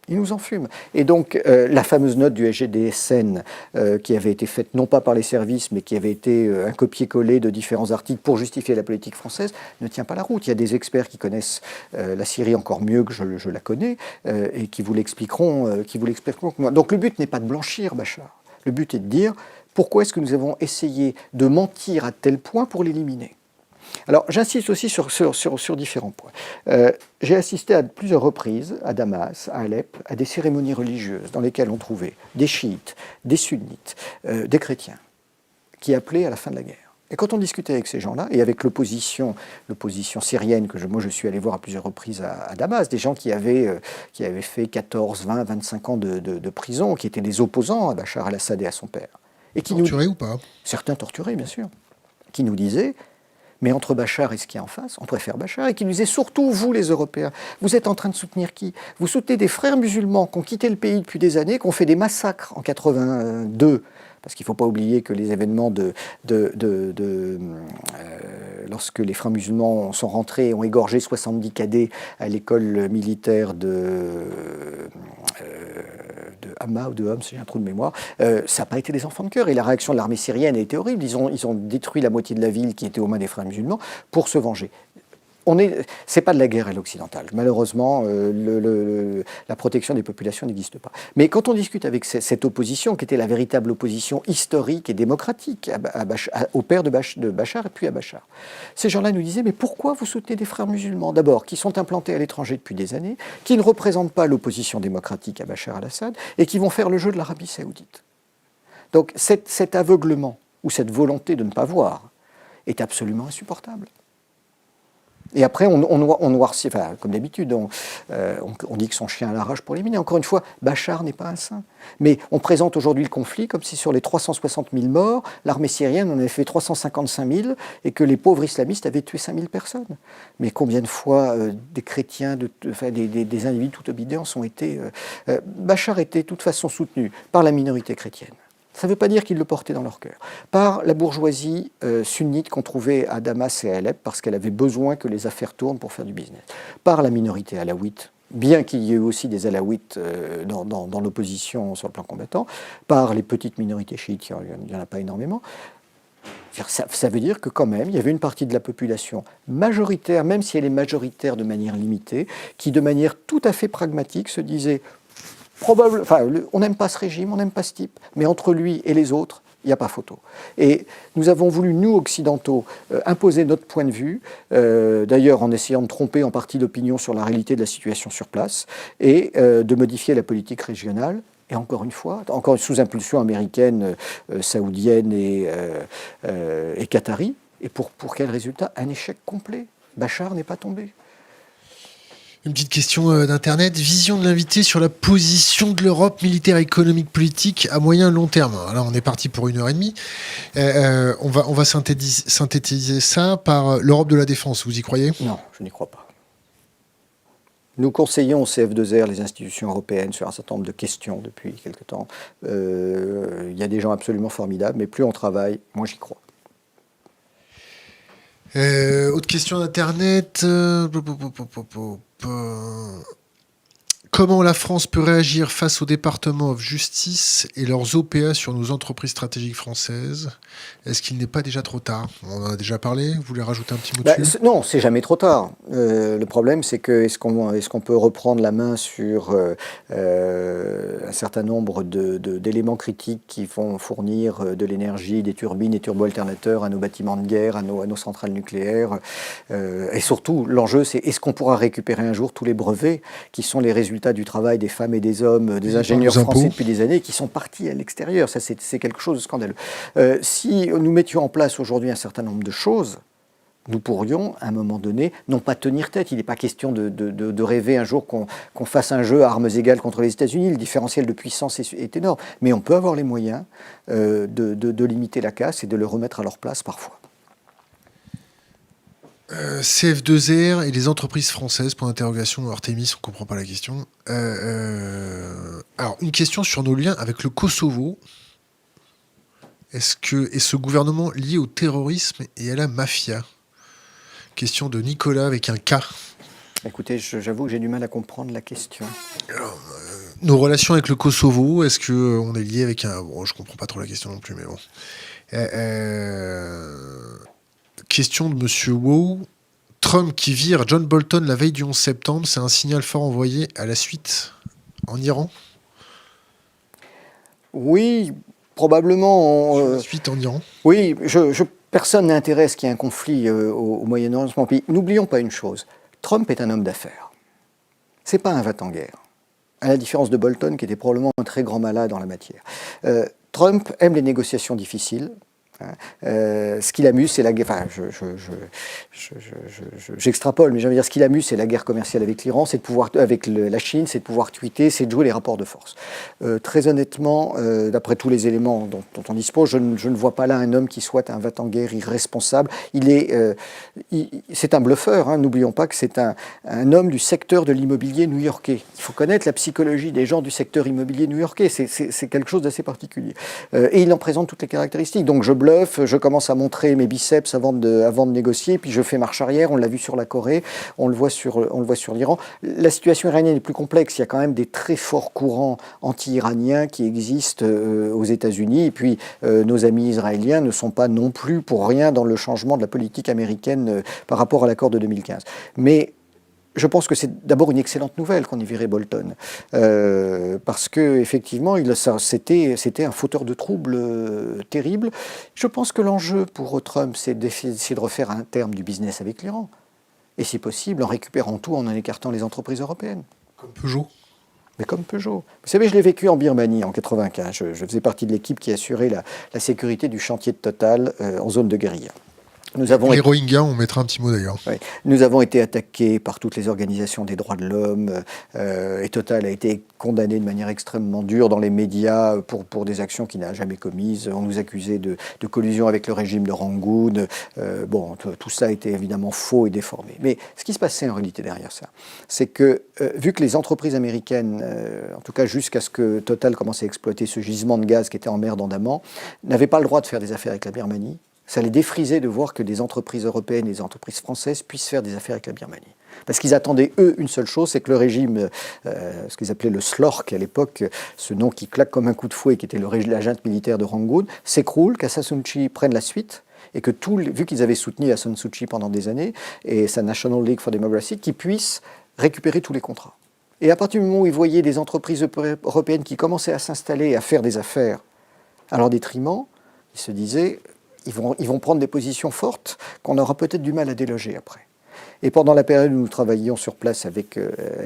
Ils nous en fument. Et donc, la fameuse note du SGDSN qui avait été faite non pas par les services, mais qui avait été un copier-coller de différents articles pour justifier la politique française, ne tient pas la route. Il y a des experts qui connaissent la Syrie encore mieux que je la connais et qui vous l'expliqueront que moi. Donc, le but n'est pas de blanchir Bachar. Le but est de dire pourquoi est-ce que nous avons essayé de mentir à tel point pour l'éliminer. Alors, j'insiste aussi sur différents points. J'ai assisté à plusieurs reprises à Damas, à Alep, à des cérémonies religieuses dans lesquelles on trouvait des chiites, des sunnites, des chrétiens, qui appelaient à la fin de la guerre. Et quand on discutait avec ces gens-là, et avec l'opposition syrienne, que moi je suis allé voir à plusieurs reprises à Damas, des gens qui avaient fait 14, 20, 25 ans de prison, qui étaient des opposants à Bachar el-Assad et à son père. Et qui torturés ou pas? Certains torturés, bien sûr. Qui nous disaient... Mais entre Bachar et ce qui est en face, on préfère Bachar. Et qui nous disait, surtout vous les Européens, vous êtes en train de soutenir qui? Vous soutenez des frères musulmans qui ont quitté le pays depuis des années, qui ont fait des massacres en 82. Parce qu'il ne faut pas oublier que les événements lorsque les frères musulmans sont rentrés et ont égorgé 70 cadets à l'école militaire de Hama ou de Homs, j'ai un trou de mémoire, ça n'a pas été des enfants de cœur. Et la réaction de l'armée syrienne a été horrible. Ils ont détruit la moitié de la ville qui était aux mains des frères musulmans pour se venger. C'est pas de la guerre à l'occidentale. Malheureusement, la protection des populations n'existe pas. Mais quand on discute avec cette opposition, qui était la véritable opposition historique et démocratique au père de Bachar et puis à Bachar, ces gens-là nous disaient, mais pourquoi vous soutenez des frères musulmans, d'abord, qui sont implantés à l'étranger depuis des années, qui ne représentent pas l'opposition démocratique à Bachar al-Assad et qui vont faire le jeu de l'Arabie saoudite. Donc cet aveuglement ou cette volonté de ne pas voir est absolument insupportable. Et après, on noircit, enfin, comme d'habitude, on dit que son chien a la rage pour l'éliminer. Encore une fois, Bachar n'est pas un saint. Mais on présente aujourd'hui le conflit comme si sur les 360 000 morts, l'armée syrienne en avait fait 355 000 et que les pauvres islamistes avaient tué 5 000 personnes. Mais combien de fois des chrétiens, des individus de toute obédience ont été... Bachar était de toute façon soutenu par la minorité chrétienne. Ça ne veut pas dire qu'ils le portaient dans leur cœur. Par la bourgeoisie sunnite qu'on trouvait à Damas et à Alep, parce qu'elle avait besoin que les affaires tournent pour faire du business. Par la minorité alaouite, bien qu'il y ait eu aussi des alaouites dans l'opposition sur le plan combattant, par les petites minorités chiites, il n'y en a pas énormément. Ça veut dire que quand même, il y avait une partie de la population majoritaire, même si elle est majoritaire de manière limitée, qui de manière tout à fait pragmatique se disait... on n'aime pas ce régime, on n'aime pas ce type, mais entre lui et les autres, il n'y a pas photo. Et nous avons voulu, nous, occidentaux, imposer notre point de vue, d'ailleurs en essayant de tromper en partie l'opinion sur la réalité de la situation sur place, et de modifier la politique régionale. Et encore une fois, encore sous impulsion américaine, saoudienne et qatari. Et pour quel résultat? Un échec complet. Bachar n'est pas tombé. Une petite question d'Internet. Vision de l'invité sur la position de l'Europe militaire, économique, politique à moyen et long terme. Alors, on est parti pour 1 heure et demie. On va synthétiser ça par l'Europe de la défense. Vous y croyez? Non, je n'y crois pas. Nous conseillons au CF2R les institutions européennes sur un certain nombre de questions depuis quelque temps. Il y a des gens absolument formidables, mais plus on travaille, moins j'y crois. Autre question d'Internet. Comment la France peut réagir face au Department of Justice et leurs OPA sur nos entreprises stratégiques françaises? Est-ce qu'il n'est pas déjà trop tard? On en a déjà parlé. Vous voulez rajouter un petit mot dessus? Non, c'est jamais trop tard. Le problème, c'est que est-ce qu'on peut reprendre la main sur un certain nombre d'éléments critiques qui vont fournir de l'énergie, des turbines, des turbo-alternateurs à nos bâtiments de guerre, à nos centrales nucléaires. Et surtout, l'enjeu, c'est est-ce qu'on pourra récupérer un jour tous les brevets qui sont les résultats du travail des femmes et des hommes, des ingénieurs français depuis des années, qui sont partis à l'extérieur. Ça, c'est quelque chose de scandaleux. Si nous mettions en place aujourd'hui un certain nombre de choses, nous pourrions, à un moment donné, non pas tenir tête. Il n'est pas question de rêver un jour qu'on fasse un jeu à armes égales contre les États-Unis. Le différentiel de puissance est énorme. Mais on peut avoir les moyens de limiter la casse et de le remettre à leur place parfois. CF2R et les entreprises françaises, point d'interrogation, Artemis, on ne comprend pas la question. Alors, une question sur nos liens avec le Kosovo. Est ce gouvernement lié au terrorisme et à la mafia? Question de Nicolas avec un K. Écoutez, j'avoue que j'ai du mal à comprendre la question. Alors, nos relations avec le Kosovo, est-ce qu'on est lié avec un... Bon, je ne comprends pas trop la question non plus, mais bon. Question de Monsieur Wow. Trump qui vire John Bolton la veille du 11 septembre, c'est un signal fort envoyé à la suite en Iran? Oui, probablement. Sur la suite en Iran? Oui, personne n'intéresse qu'il y ait un conflit au Moyen-Orient. N'oublions pas une chose, Trump est un homme d'affaires. C'est pas un va-t-en-guerre. À la différence de Bolton, qui était probablement un très grand malade en la matière. Trump aime les négociations difficiles. Ce qui l'amuse, c'est la guerre. Enfin, j'extrapole, mais j'ai envie de dire, ce qui l'amuse, c'est la guerre commerciale avec l'Iran, c'est de pouvoir, avec la Chine, c'est de pouvoir tweeter, c'est de jouer les rapports de force. Très honnêtement, d'après tous les éléments dont on dispose, je ne vois pas là un homme qui soit un va-t-en-guerre irresponsable. C'est un bluffeur. Hein. N'oublions pas que c'est un homme du secteur de l'immobilier new-yorkais. Il faut connaître la psychologie des gens du secteur immobilier new-yorkais. C'est quelque chose d'assez particulier. Et il en présente toutes les caractéristiques. Donc je bluffe. Je commence à montrer mes biceps avant de négocier, puis je fais marche arrière. On l'a vu sur la Corée, on le voit sur l'Iran. La situation iranienne est plus complexe. Il y a quand même des très forts courants anti-iraniens qui existent aux États-Unis. Et puis nos amis israéliens ne sont pas non plus pour rien dans le changement de la politique américaine par rapport à l'accord de 2015. Mais je pense que c'est d'abord une excellente nouvelle qu'on ait viré Bolton, parce que effectivement, c'était un fauteur de troubles terrible. Je pense que l'enjeu pour Trump, c'est d'essayer de refaire un terme du business avec l'Iran, et si possible, en récupérant tout, en écartant les entreprises européennes. Comme Peugeot. Mais comme Peugeot. Vous savez, je l'ai vécu en Birmanie en 1995. Je faisais partie de l'équipe qui assurait la sécurité du chantier de Total en zone de guérilla. Les Rohingyas, on mettra un petit mot d'ailleurs. Oui. Nous avons été attaqués par toutes les organisations des droits de l'homme et Total a été condamné de manière extrêmement dure dans les médias pour des actions qu'il n'a jamais commises. On nous accusait de collusion avec le régime de Rangoon. Tout ça a été évidemment faux et déformé. Mais ce qui se passait en réalité derrière ça, c'est que vu que les entreprises américaines, en tout cas jusqu'à ce que Total commence à exploiter ce gisement de gaz qui était en mer d'Andaman, n'avaient pas le droit de faire des affaires avec la Birmanie, ça les défrisait de voir que des entreprises européennes et des entreprises françaises puissent faire des affaires avec la Birmanie. Parce qu'ils attendaient, eux, une seule chose, c'est que le régime, ce qu'ils appelaient le SLORC à l'époque, ce nom qui claque comme un coup de fouet, qui était la junte militaire de Rangoon, s'écroule, qu'Aung San Suu Kyi prenne la suite, et que vu qu'ils avaient soutenu Aung San Suu Kyi pendant des années, et sa National League for Democracy, qu'ils puissent récupérer tous les contrats. Et à partir du moment où ils voyaient des entreprises européennes qui commençaient à s'installer et à faire des affaires à leur détriment, ils se disaient... Ils vont prendre des positions fortes qu'on aura peut-être du mal à déloger après. Et pendant la période où nous travaillions sur place avec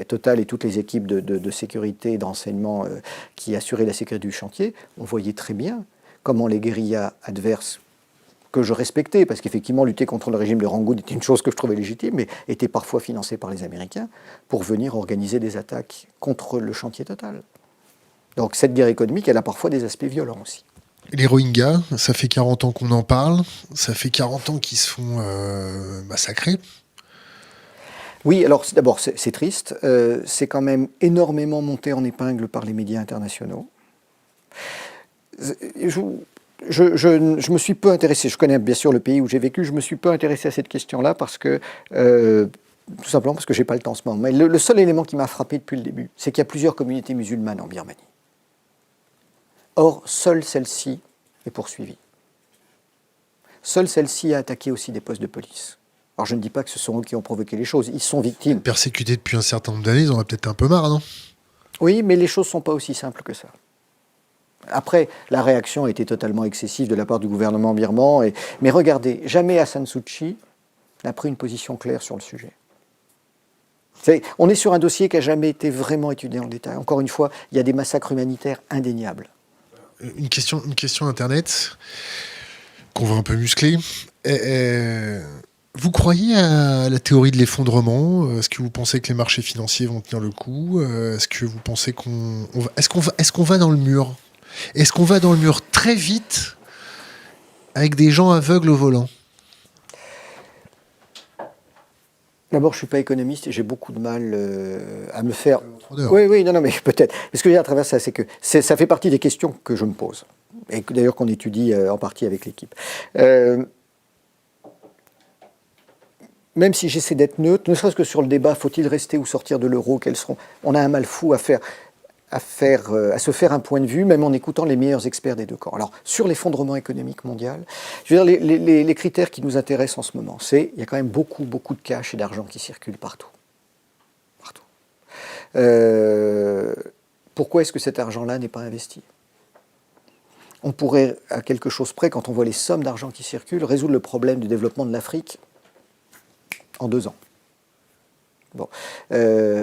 Total et toutes les équipes de sécurité et d'enseignement qui assuraient la sécurité du chantier, on voyait très bien comment les guérillas adverses, que je respectais, parce qu'effectivement, lutter contre le régime de Rangoon était une chose que je trouvais légitime, mais était parfois financée par les Américains pour venir organiser des attaques contre le chantier Total. Donc cette guerre économique, elle a parfois des aspects violents aussi. Les Rohingyas, ça fait 40 ans qu'on en parle, ça fait 40 ans qu'ils se font massacrer. Oui, alors d'abord, c'est triste. C'est quand même énormément monté en épingle par les médias internationaux. Je me suis peu intéressé, je connais bien sûr le pays où j'ai vécu, je me suis peu intéressé à cette question-là parce que, tout simplement parce que je n'ai pas le temps en ce moment. Mais le seul élément qui m'a frappé depuis le début, c'est qu'il y a plusieurs communautés musulmanes en Birmanie. Or, seule celle-ci est poursuivie. Seule celle-ci a attaqué aussi des postes de police. Alors je ne dis pas que ce sont eux qui ont provoqué les choses, ils sont victimes. Persécutés depuis un certain nombre d'années, ils en ont peut-être un peu marre, non? Oui, mais les choses ne sont pas aussi simples que ça. Après, la réaction a été totalement excessive de la part du gouvernement birman. Mais regardez, jamais Aung San Suu Kyi n'a pris une position claire sur le sujet. On est sur un dossier qui n'a jamais été vraiment étudié en détail. Encore une fois, il y a des massacres humanitaires indéniables. Une question Internet qu'on va un peu muscler. Vous croyez à la théorie de l'effondrement? Est-ce que vous pensez que les marchés financiers vont tenir le coup? Est-ce que vous pensez est-ce qu'on va dans le mur? Est-ce qu'on va dans le mur très vite avec des gens aveugles au volant? D'abord, je ne suis pas économiste et j'ai beaucoup de mal à me faire... Oui, non, mais peut-être. Mais ce que je veux dire à travers ça, c'est que ça fait partie des questions que je me pose. Et d'ailleurs qu'on étudie en partie avec l'équipe. Même si j'essaie d'être neutre, ne serait-ce que sur le débat, faut-il rester ou sortir de l'euro, quels seront... On a un mal fou à se faire un point de vue, même en écoutant les meilleurs experts des deux camps. Alors, sur l'effondrement économique mondial, je veux dire, les critères qui nous intéressent en ce moment, c'est il y a quand même beaucoup de cash et d'argent qui circulent partout. Pourquoi est-ce que cet argent-là n'est pas investi? On pourrait, à quelque chose près, quand on voit les sommes d'argent qui circulent, résoudre le problème du développement de l'Afrique en 2 ans. Bon.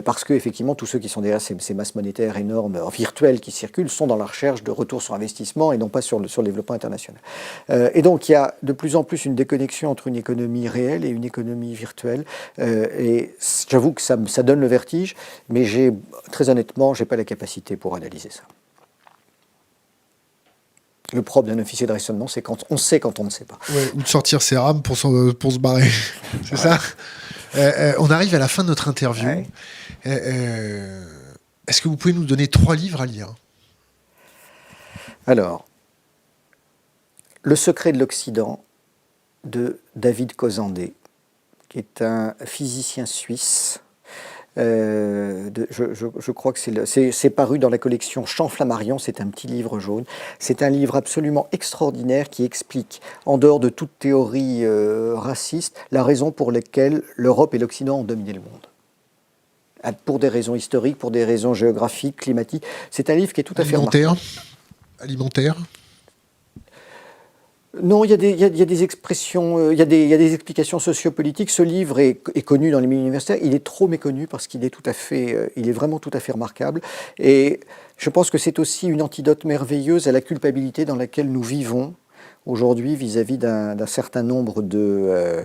Parce qu'effectivement, tous ceux qui sont derrière ces masses monétaires énormes, virtuelles qui circulent, sont dans la recherche de retour sur investissement et non pas sur le développement international. Et donc, il y a de plus en plus une déconnexion entre une économie réelle et une économie virtuelle. Et j'avoue que ça donne le vertige, mais très honnêtement, je n'ai pas la capacité pour analyser ça. Le propre d'un officier de raisonnement, c'est quand on sait quand on ne sait pas. Ouais, ou de sortir ses rames pour se barrer. C'est ça? On arrive à la fin de notre interview. Ouais. Est-ce que vous pouvez nous donner 3 livres à lire? Alors, Le secret de l'Occident de David Kozandé, qui est un physicien suisse. Je crois que c'est paru dans la collection Champ-Flammarion, c'est un petit livre jaune. C'est un livre absolument extraordinaire qui explique, en dehors de toute théorie raciste, la raison pour laquelle l'Europe et l'Occident ont dominé le monde. Pour des raisons historiques, pour des raisons géographiques, climatiques. C'est un livre qui est tout à fait remarquable. Alimentaire. Non, il y a des expressions, il y a des explications sociopolitiques. Ce livre est connu dans les milieux universitaires. Il est trop méconnu parce qu'il est il est vraiment tout à fait remarquable. Et je pense que c'est aussi une antidote merveilleuse à la culpabilité dans laquelle nous vivons aujourd'hui vis-à-vis d'un certain nombre de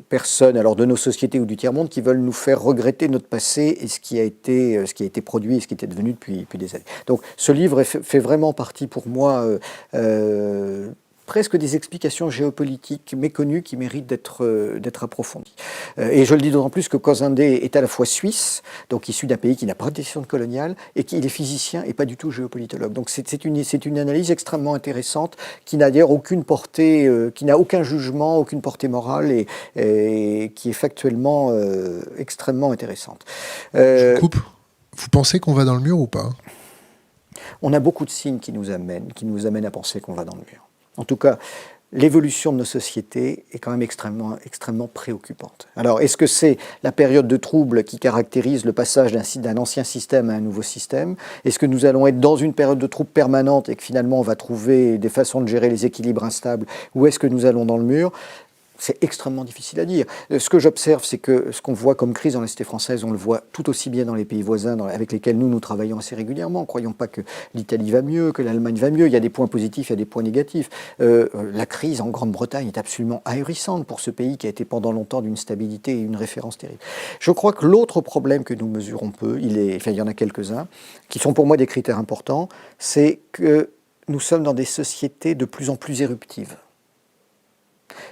personnes, alors de nos sociétés ou du tiers-monde, qui veulent nous faire regretter notre passé et ce qui a été produit et ce qui était devenu depuis des années. Donc ce livre fait vraiment partie pour moi presque des explications géopolitiques méconnues qui méritent d'être approfondies. Et je le dis d'autant plus que Kozandé est à la fois suisse, donc issu d'un pays qui n'a pas de tradition coloniale, et qu'il est physicien et pas du tout géopolitologue. Donc c'est une analyse extrêmement intéressante qui n'a d'ailleurs aucune portée, qui n'a aucun jugement, aucune portée morale et qui est factuellement extrêmement intéressante. Je coupe. Vous pensez qu'on va dans le mur ou pas? On a beaucoup de signes qui nous amènent à penser qu'on va dans le mur. En tout cas, l'évolution de nos sociétés est quand même extrêmement préoccupante. Alors, est-ce que c'est la période de trouble qui caractérise le passage d'un ancien système à un nouveau système? Est-ce que nous allons être dans une période de trouble permanente et que finalement on va trouver des façons de gérer les équilibres instables? Ou est-ce que nous allons dans le mur? C'est extrêmement difficile à dire. Ce que j'observe, c'est que ce qu'on voit comme crise dans la cité française, on le voit tout aussi bien dans les pays voisins avec lesquels nous travaillons assez régulièrement. Croyons pas que l'Italie va mieux, que l'Allemagne va mieux. Il y a des points positifs, il y a des points négatifs. La crise en Grande-Bretagne est absolument ahurissante pour ce pays qui a été pendant longtemps d'une stabilité et une référence terrible. Je crois que l'autre problème que nous mesurons peu, il y en a quelques-uns, qui sont pour moi des critères importants, c'est que nous sommes dans des sociétés de plus en plus éruptives.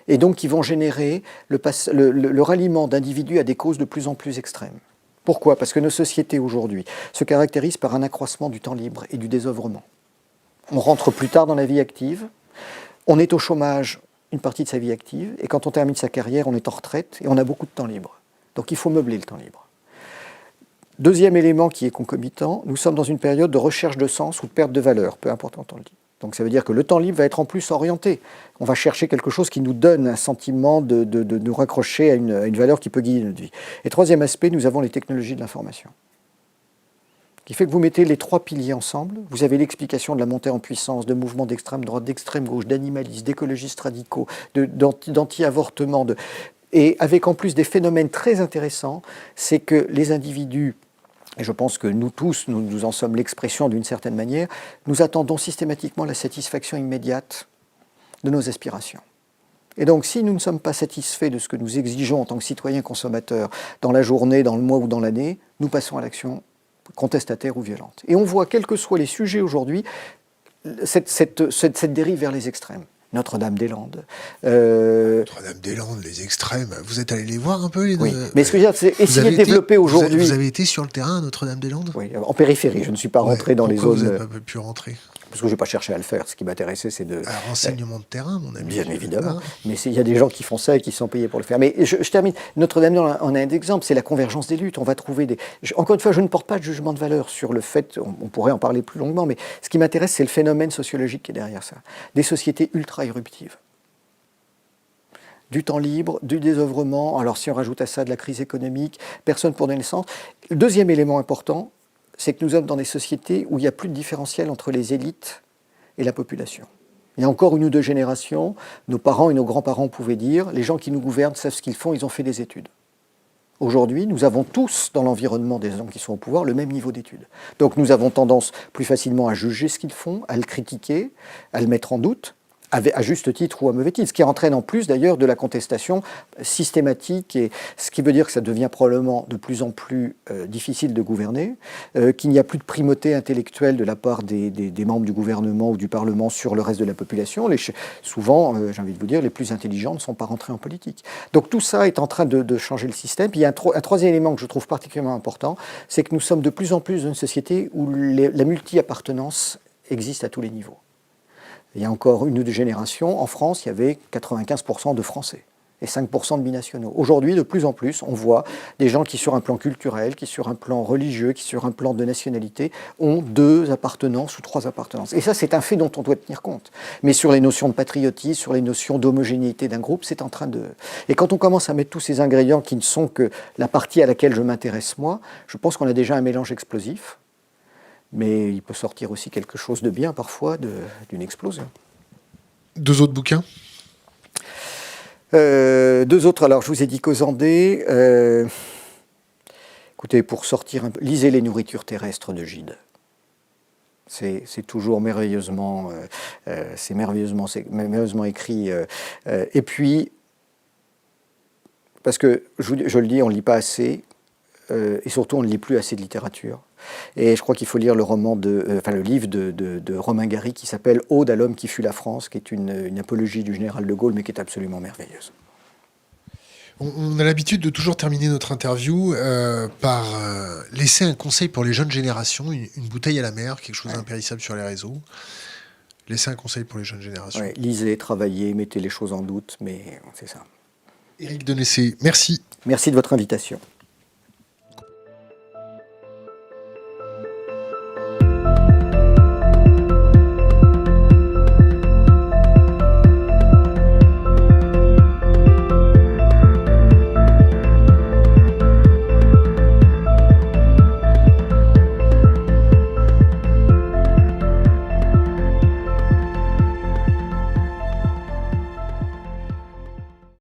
Et donc qui vont générer le ralliement d'individus à des causes de plus en plus extrêmes. Pourquoi ? Parce que nos sociétés aujourd'hui se caractérisent par un accroissement du temps libre et du désœuvrement. On rentre plus tard dans la vie active, on est au chômage une partie de sa vie active, et quand on termine sa carrière, on est en retraite et on a beaucoup de temps libre. Donc il faut meubler le temps libre. Deuxième élément qui est concomitant, nous sommes dans une période de recherche de sens ou de perte de valeur, peu importe quand on le dit. Donc ça veut dire que le temps libre va être en plus orienté. On va chercher quelque chose qui nous donne un sentiment de nous raccrocher à une valeur qui peut guider notre vie. Et troisième aspect, nous avons les technologies de l'information. Qui fait que vous mettez les trois piliers ensemble, vous avez l'explication de la montée en puissance de mouvements d'extrême droite, d'extrême gauche, d'animalistes, d'écologistes radicaux, d'anti-avortement, et avec en plus des phénomènes très intéressants, c'est que les individus, et je pense que nous tous, nous en sommes l'expression d'une certaine manière, nous attendons systématiquement la satisfaction immédiate de nos aspirations. Et donc, si nous ne sommes pas satisfaits de ce que nous exigeons en tant que citoyens consommateurs dans la journée, dans le mois ou dans l'année, nous passons à l'action contestataire ou violente. Et on voit, quels que soient les sujets aujourd'hui, cette dérive vers les extrêmes. Notre-Dame-des-Landes. Notre-Dame-des-Landes, les extrêmes. Vous êtes allé les voir un peu Oui, mais ce que je veux dire, c'est essayer de développer aujourd'hui. Vous avez été sur le terrain à Notre-Dame-des-Landes ? Oui, en périphérie. Je ne suis pas rentré dans les zones. Vous n'avez pas pu rentrer ? Parce que je n'ai pas cherché à le faire. Ce qui m'intéressait, c'est de... Un renseignement de terrain, mon ami. Bien évidemment. Mais il y a des gens qui font ça et qui sont payés pour le faire. Mais je termine. Notre-Dame-des-Landes en a un exemple, c'est la convergence des luttes. On va trouver des... Encore une fois, je ne porte pas de jugement de valeur sur le fait, on pourrait en parler plus longuement, mais ce qui m'intéresse, c'est le phénomène sociologique qui est derrière ça. Des sociétés ultra-éruptives. Du temps libre, du désœuvrement, alors si on rajoute à ça de la crise économique, personne pour donner le sens. Le deuxième élément important, c'est que nous sommes dans des sociétés où il n'y a plus de différentiel entre les élites et la population. Il y a encore une ou deux générations, nos parents et nos grands-parents pouvaient dire, les gens qui nous gouvernent savent ce qu'ils font, ils ont fait des études. Aujourd'hui, nous avons tous, dans l'environnement des gens qui sont au pouvoir, le même niveau d'études. Donc nous avons tendance plus facilement à juger ce qu'ils font, à le critiquer, à le mettre en doute, à juste titre ou à mauvais titre, ce qui entraîne en plus d'ailleurs de la contestation systématique, et ce qui veut dire que ça devient probablement de plus en plus difficile de gouverner, qu'il n'y a plus de primauté intellectuelle de la part des membres du gouvernement ou du Parlement sur le reste de la population. Souvent, j'ai envie de vous dire, les plus intelligents ne sont pas rentrés en politique. Donc tout ça est en train de changer le système. Puis il y a un troisième élément que je trouve particulièrement important, c'est que nous sommes de plus en plus dans une société où la multi-appartenance existe à tous les niveaux. Il y a encore une ou deux générations, en France, il y avait 95% de Français et 5% de binationaux. Aujourd'hui, de plus en plus, on voit des gens qui, sur un plan culturel, qui sur un plan religieux, qui sur un plan de nationalité, ont 2 appartenances ou 3 appartenances. Et ça, c'est un fait dont on doit tenir compte. Mais sur les notions de patriotisme, sur les notions d'homogénéité d'un groupe, c'est en train de... Et quand on commence à mettre tous ces ingrédients qui ne sont que la partie à laquelle je m'intéresse moi, je pense qu'on a déjà un mélange explosif. Mais il peut sortir aussi quelque chose de bien, parfois, d'une explosion. 2 autres bouquins ? 2 autres, alors je vous ai dit Cosendé. Écoutez, pour sortir un peu, lisez Les nourritures terrestres de Gide. C'est toujours merveilleusement écrit. Et puis, parce que, je le dis, on ne lit pas assez, et surtout on ne lit plus assez de littérature. Et je crois qu'il faut lire le livre de Romain Gary qui s'appelle « Ode à l'homme qui fut la France », qui est une apologie du général de Gaulle, mais qui est absolument merveilleuse. On a l'habitude de toujours terminer notre interview par laisser un conseil pour les jeunes générations, une bouteille à la mer, quelque chose d'impérissable sur les réseaux. Laisser un conseil pour les jeunes générations. Ouais, lisez, travaillez, mettez les choses en doute, mais c'est ça. Éric Denessé, merci. Merci de votre invitation.